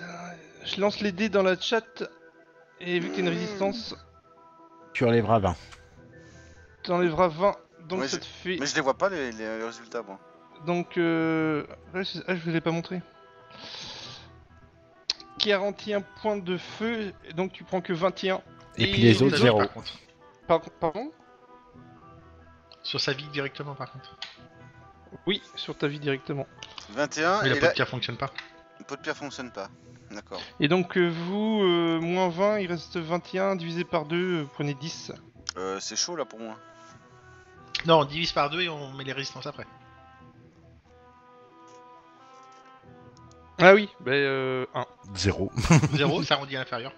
je lance les dés dans la chat, et vu qu'il y a une résistance, Tu enlèveras 20. t'enlèveras 20, donc Ouais, ça te fait... Mais je les vois pas les résultats, moi. Donc, ouais, je vous ai pas montré. 41 points de feu, donc tu prends que 21. Et puis les autres, Sur ta vie, 0. par contre. Pardon? Sur sa vie directement par contre. Oui, sur ta vie directement. 21 Mais et la là, pot de pierre fonctionne pas. le pot de pierre fonctionne pas. D'accord. Et donc vous, moins 20, il reste 21, divisé par 2, prenez 10. C'est chaud là pour moi. Non, on divise par 2 et on met les résistances après. Ah oui, bah 1. 0. 0, ça arrondit à l'inférieur.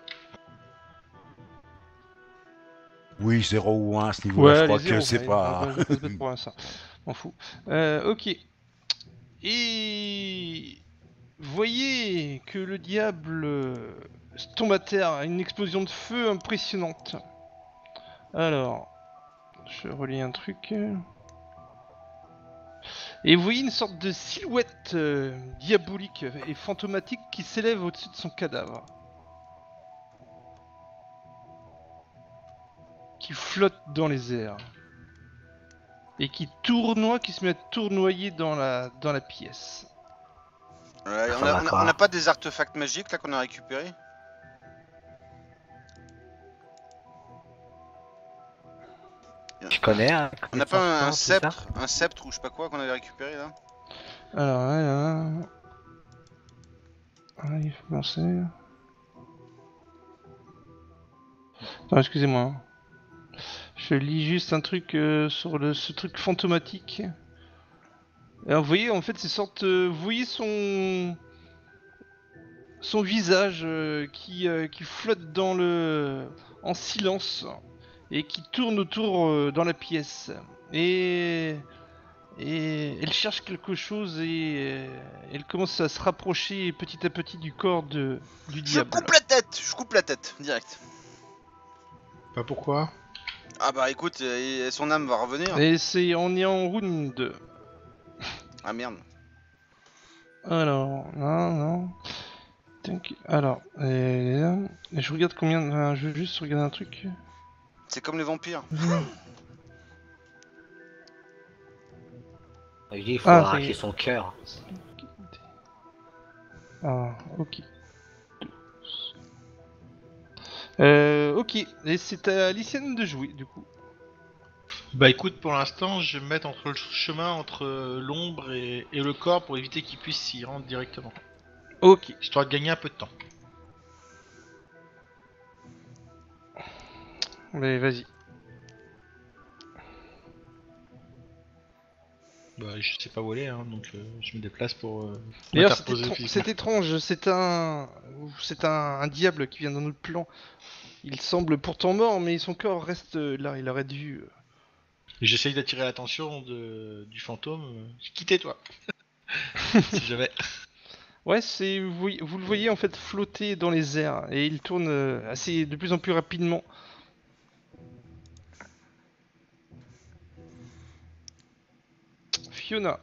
Oui, 0 ou 1 à ce niveau-là, je crois les que zéros, c'est allez, pas... on va pas se mettre pour un ça. M'en fous. Ok. Et... Vous voyez que le diable tombe à terre à une explosion de feu impressionnante. Alors, je relis un truc. Et vous voyez une sorte de silhouette diabolique et fantomatique qui s'élève au-dessus de son cadavre. Qui flotte dans les airs. Et qui tournoie, qui se met à tournoyer dans la pièce. Ouais, Ça va pas. on a pas des artefacts magiques là qu'on a récupérés? Je connais. On n'a pas un c'est ça sceptre ou je sais pas quoi qu'on avait récupéré là? Alors, il faut penser. Non, excusez-moi. Hein. Je lis juste un truc sur ce truc fantomatique. Alors, vous voyez, en fait, ces sortes. Vous voyez son visage qui flotte en silence et qui tourne autour dans la pièce. Et elle cherche quelque chose et elle commence à se rapprocher petit à petit du corps du diable. Je coupe la tête, direct. Pas pourquoi. Ah bah écoute, son âme va revenir. Et on est en round 2. Ah merde. Alors, non. Alors, je regarde combien. Je veux juste regarder un truc. C'est comme les vampires. Il dit qu'il faut Ah, arracher c'est- son cœur. Ah, ok. Ok, et c'est à Lycienne de jouer du coup. Bah écoute, pour l'instant, je vais me mettre entre le chemin entre l'ombre et le corps pour éviter qu'il puisse s'y rendre directement. Ok. Histoire de gagner un peu de temps. Mais vas-y. Bah je sais pas où aller, hein, donc je me déplace pour D'ailleurs, m'interposer physiquement. c'est étrange, c'est un diable qui vient dans notre plan. Il semble pourtant mort, mais son corps reste là. Il aurait dû. Et j'essaye d'attirer l'attention du fantôme. Quittez-toi, si jamais. Ouais, vous le voyez en fait flotter dans les airs et il tourne assez de plus en plus rapidement.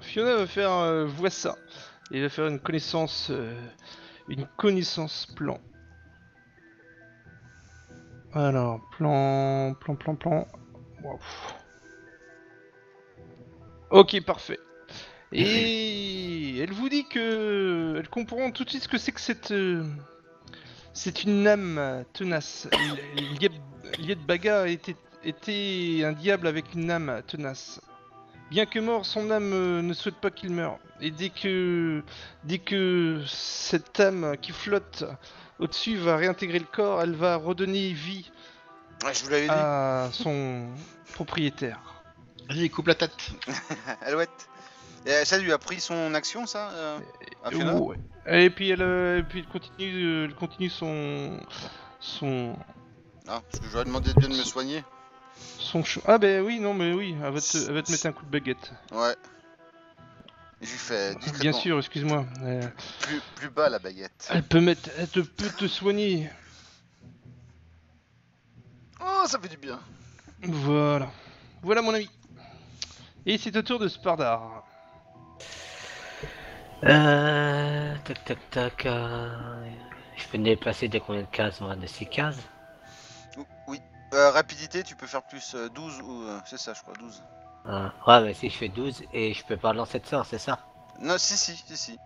Fiona va faire voit ça et va faire une connaissance plan. Alors plan. Wow. Ok, parfait. Et elle vous dit que elle comprend tout de suite ce que c'est que c'est une âme tenace. Liet Baga était un diable avec une âme tenace. Bien que mort, son âme ne souhaite pas qu'il meure. Et dès que cette âme qui flotte au-dessus va réintégrer le corps, elle va redonner vie Ouais, je vous l'avais dit. à son propriétaire. Vas-y, coupe la tête. Alouette. Et ça lui a pris son action, ça à Fiona. Ouais. Et puis elle continue son Ah, parce que j'aurais demandé de bien de me soigner. Ah ben oui, non mais oui, elle va te mettre un coup de baguette. Ouais. Et je lui fais discrètement. Bien sûr, excuse-moi. Plus bas la baguette. Elle peut te soigner. Oh, ça fait du bien. Voilà. Voilà mon ami. Et c'est au tour de Spardar. Tac. Je peux me déplacer de combien de cases, moi? De 6 cases? Oui. Rapidité, tu peux faire plus 12 ou... c'est ça, je crois, 12. Ouais, mais si je fais 12 et je peux pas lancer de sort, c'est ça? Non, si.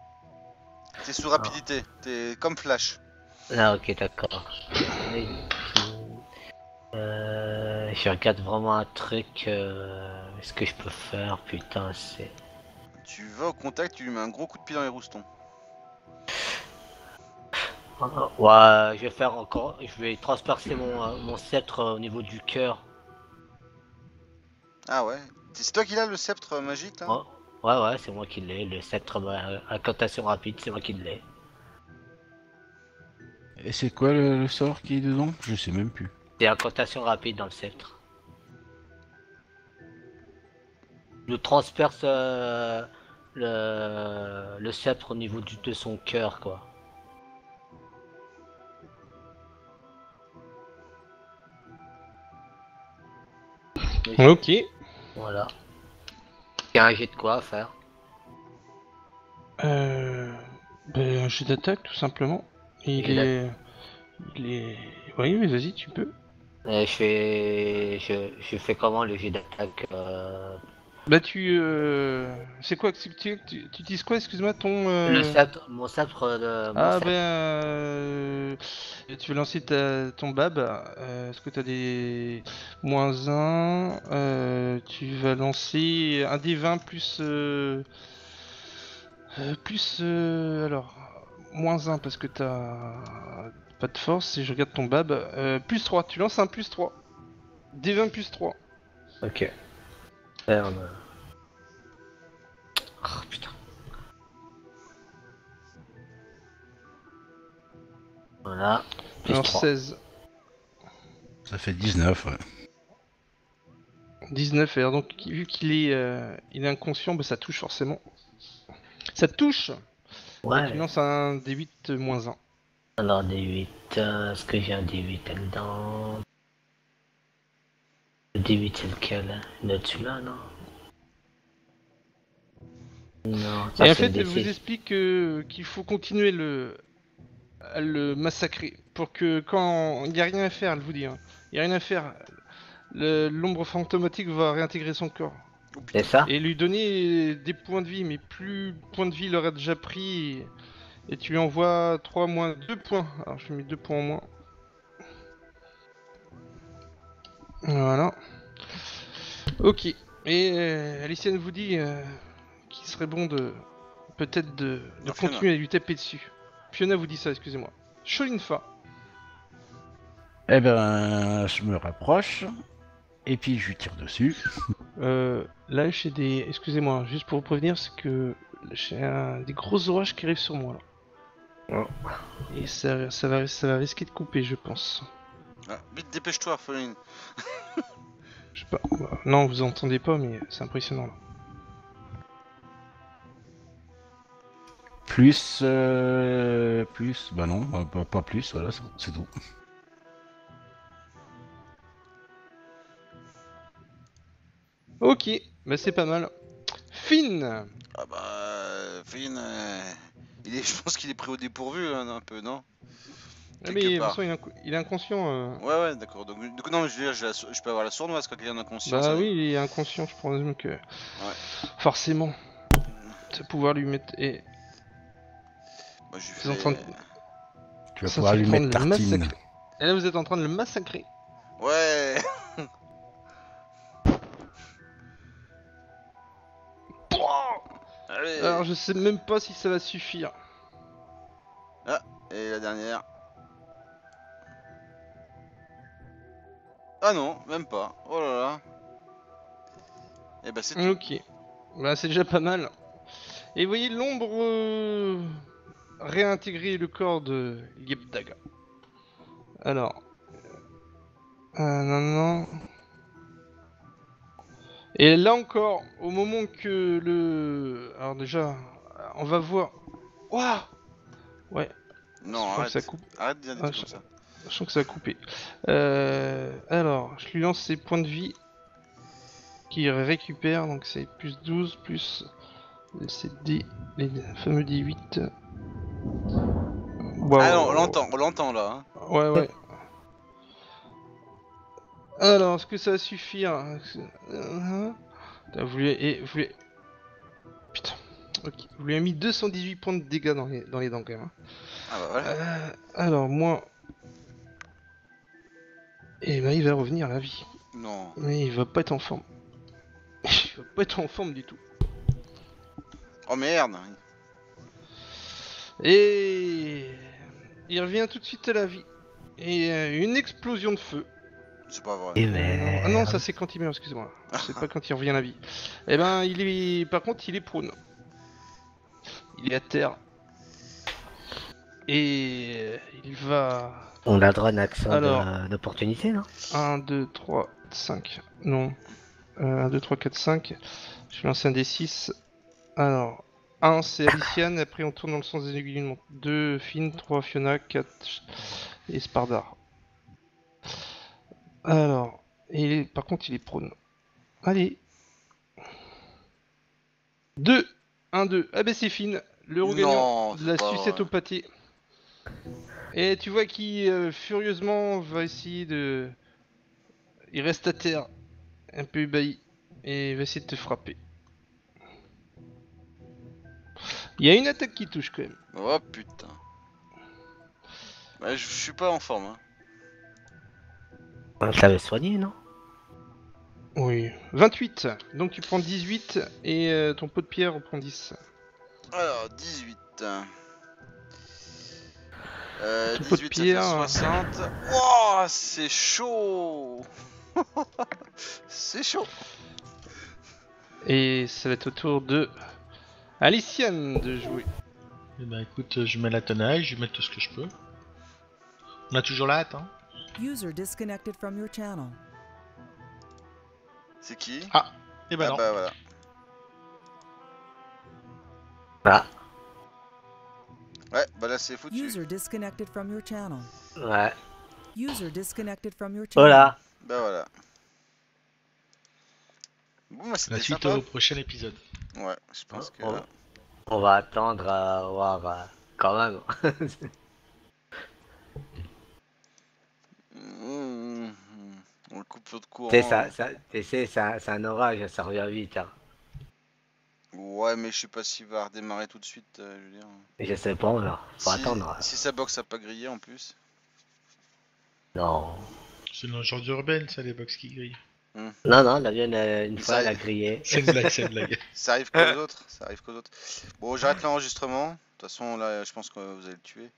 T'es sous rapidité. T'es comme Flash. Ah, ok, d'accord. Je regarde vraiment un truc. Ce que je peux faire, putain, c'est. Tu vas au contact, tu lui mets un gros coup de pied dans les roustons. Ouais, je vais faire encore. Je vais transpercer mon sceptre au niveau du cœur. Ah ouais. C'est toi qui l'as le sceptre magique là? Ouais, c'est moi qui l'ai. Le sceptre incantation rapide, c'est moi qui l'ai. Et c'est quoi le sort qui est dedans? Je sais même plus. C'est incantation rapide dans le sceptre. Je transperce le sceptre au niveau de son cœur, quoi. Ok. Voilà. Il y a un jet de quoi à faire? Ben, un jeu d'attaque tout simplement. Il est. Oui, mais vas-y, tu peux. Je fais comment le jet d'attaque Bah c'est quoi tu utilises quoi, excuse-moi, ton... Le sceptre, mon sceptre mon Ah sceptre. ben... Tu veux lancer ton bab. Est-ce que t'as des... -1 tu vas lancer un des 20 plus... alors... -1 parce que t'as... pas de force, si je regarde ton bab. +3, tu lances un +3. Des 20 +3. Ok. Merde. Oh putain. Voilà. Alors +3. 16. Ça fait 19, ouais. 19, et alors donc vu qu'il est, il est inconscient, bah, ça touche forcément. Ça touche. Ouais. Tu lances un D8 -1. Alors D8, est-ce que j'ai un D8 là-dedans? Le D8 c'est lequel? Là-dessus là, non? Non, ça Et en c'est fait, le elle vous D6. explique qu'il faut continuer à le massacrer pour que quand il n'y a rien à faire, elle vous dit, hein, il n'y a rien à faire, l'ombre fantomatique va réintégrer son corps C'est ça? et lui donner des points de vie, mais plus points de vie il aurait déjà pris Et tu lui envoies 3 moins 2 points. Alors je lui mets 2 points en moins. Voilà. Ok. Et Alicienne vous dit qu'il serait bon de peut-être de Non, Fiona. continuer à lui taper dessus. Fiona vous dit ça, excusez-moi. Sholinfa. Eh ben, je me rapproche, et puis je lui tire dessus. Là j'ai des... Excusez-moi, juste pour vous prévenir, c'est que j'ai des gros orages qui arrivent sur moi là. Oh. Et ça va risquer de couper, je pense. Ah, vite, dépêche-toi, Foline. Je sais pas. Non, vous entendez pas, mais c'est impressionnant là. Plus, bah non, pas plus, voilà, c'est tout. Ok, bah c'est pas mal. Finn. Ah bah, Foline, je pense qu'il est pris au dépourvu, là, un peu, non? Ah Quelque mais de toute part. façon il est inconscient. Ouais, d'accord. Donc, du coup, non, mais je veux dire, je peux avoir la sournoise quand quelqu'un est inconscient. Bah ça oui, il est inconscient, je présume que... Ouais. Forcément, ça va pouvoir lui mettre... Et Moi, je lui vous êtes en train de... Tu vas Ça pouvoir fait lui prendre mettre le tartine. massacre. Et là vous êtes en train de le massacrer. Ouais. Allez. Alors je sais même pas si ça va suffire. Et la dernière. Ah non, même pas. Oh là là. Et bah c'est tout. Ok, bah c'est déjà pas mal. Et vous voyez l'ombre réintégrer le corps de Yepdaga. Alors... non. Et là encore, au moment que le... Alors déjà, on va voir... Waouh. Ouais, je Non, crois que ça arrête. coupe. Arrête de dire des Ah, trucs comme ça. je sens que ça a coupé. Alors, je lui lance ses points de vie qu'il récupère, donc c'est plus 12, plus c'est les fameux D8. Waouh, Ah non, waouh, on l'entend là. Hein. ouais. Alors, est-ce que ça va suffire? Putain, Putain, ok. Vous lui avez mis 218 points de dégâts dans les dents quand même. Hein. Ah bah voilà. Alors, moi... Et bah il va revenir à la vie. Non. Mais il va pas être en forme. Il va pas être en forme du tout. Oh merde. Et il revient tout de suite à la vie. Et une explosion de feu. C'est pas vrai. Et Ah non, ça c'est quand il meurt, excusez-moi. C'est pas quand il revient à la vie. Eh ben, par contre, il est prone. Il est à terre. Et il va... on a droit à un accent Alors. d'opportunité, non? 1, 2, 3, 5. Non. 1, 2, 3, 4, 5. Je vais lancer un D6. Alors. 1, c'est Aliciane. Après, on tourne dans le sens des aiguilles d'une montre. 2, Finn. 3, Fiona. 4, et Spardar. Alors. Et par contre, il est prone. Allez. 2. 1, 2. Ah ben c'est Finn. L'euro gagnant Non, de c'est la pas sucette vrai. au pâté. Et tu vois qu'il furieusement va essayer de... Il reste à terre. Un peu ébahi. Et il va essayer de te frapper. Il y a une attaque qui touche quand même. Oh putain. Bah, je suis pas en forme. Hein. On t'avait soigné, non? Oui. 28. Donc tu prends 18 et ton pot de pierre reprend 10. Alors, 18. Ton pot de 18 ça fait pierre. 60. Oh, c'est chaud. C'est chaud. Et ça va être au tour de Aliciane de jouer. Eh ben écoute, je mets la tenaille, je vais mettre tout ce que je peux. On a toujours la hâte, hein. User disconnected from your channel. C'est qui? Ah, et ben Ah non. bah voilà. Ah, Ouais, bah là c'est foutu. User disconnected from your channel. ouais. User disconnected from your channel. Voilà. Bah voilà. Bon, bah La c'était suite sympa. au prochain épisode. Ouais, je pense que. Oh. On va attendre à voir quand même. On le coupe de courant. Tu sais, c'est un orage, ça revient vite. Hein. Ouais, mais je sais pas s'il va redémarrer tout de suite, je veux dire. Et je sais pas, alors. Faut Si, attendre. si sa box a pas grillé en plus. Non. C'est une légende urbaine, ça, les box qui grillent. Non, non, la mienne, une Ça fois, elle a y est. grillé. C'est une blague, c'est une blague. Ça arrive qu'aux autres, ça arrive qu'aux autres. Bon, j'arrête l'enregistrement. De toute façon, là, je pense que vous allez le tuer.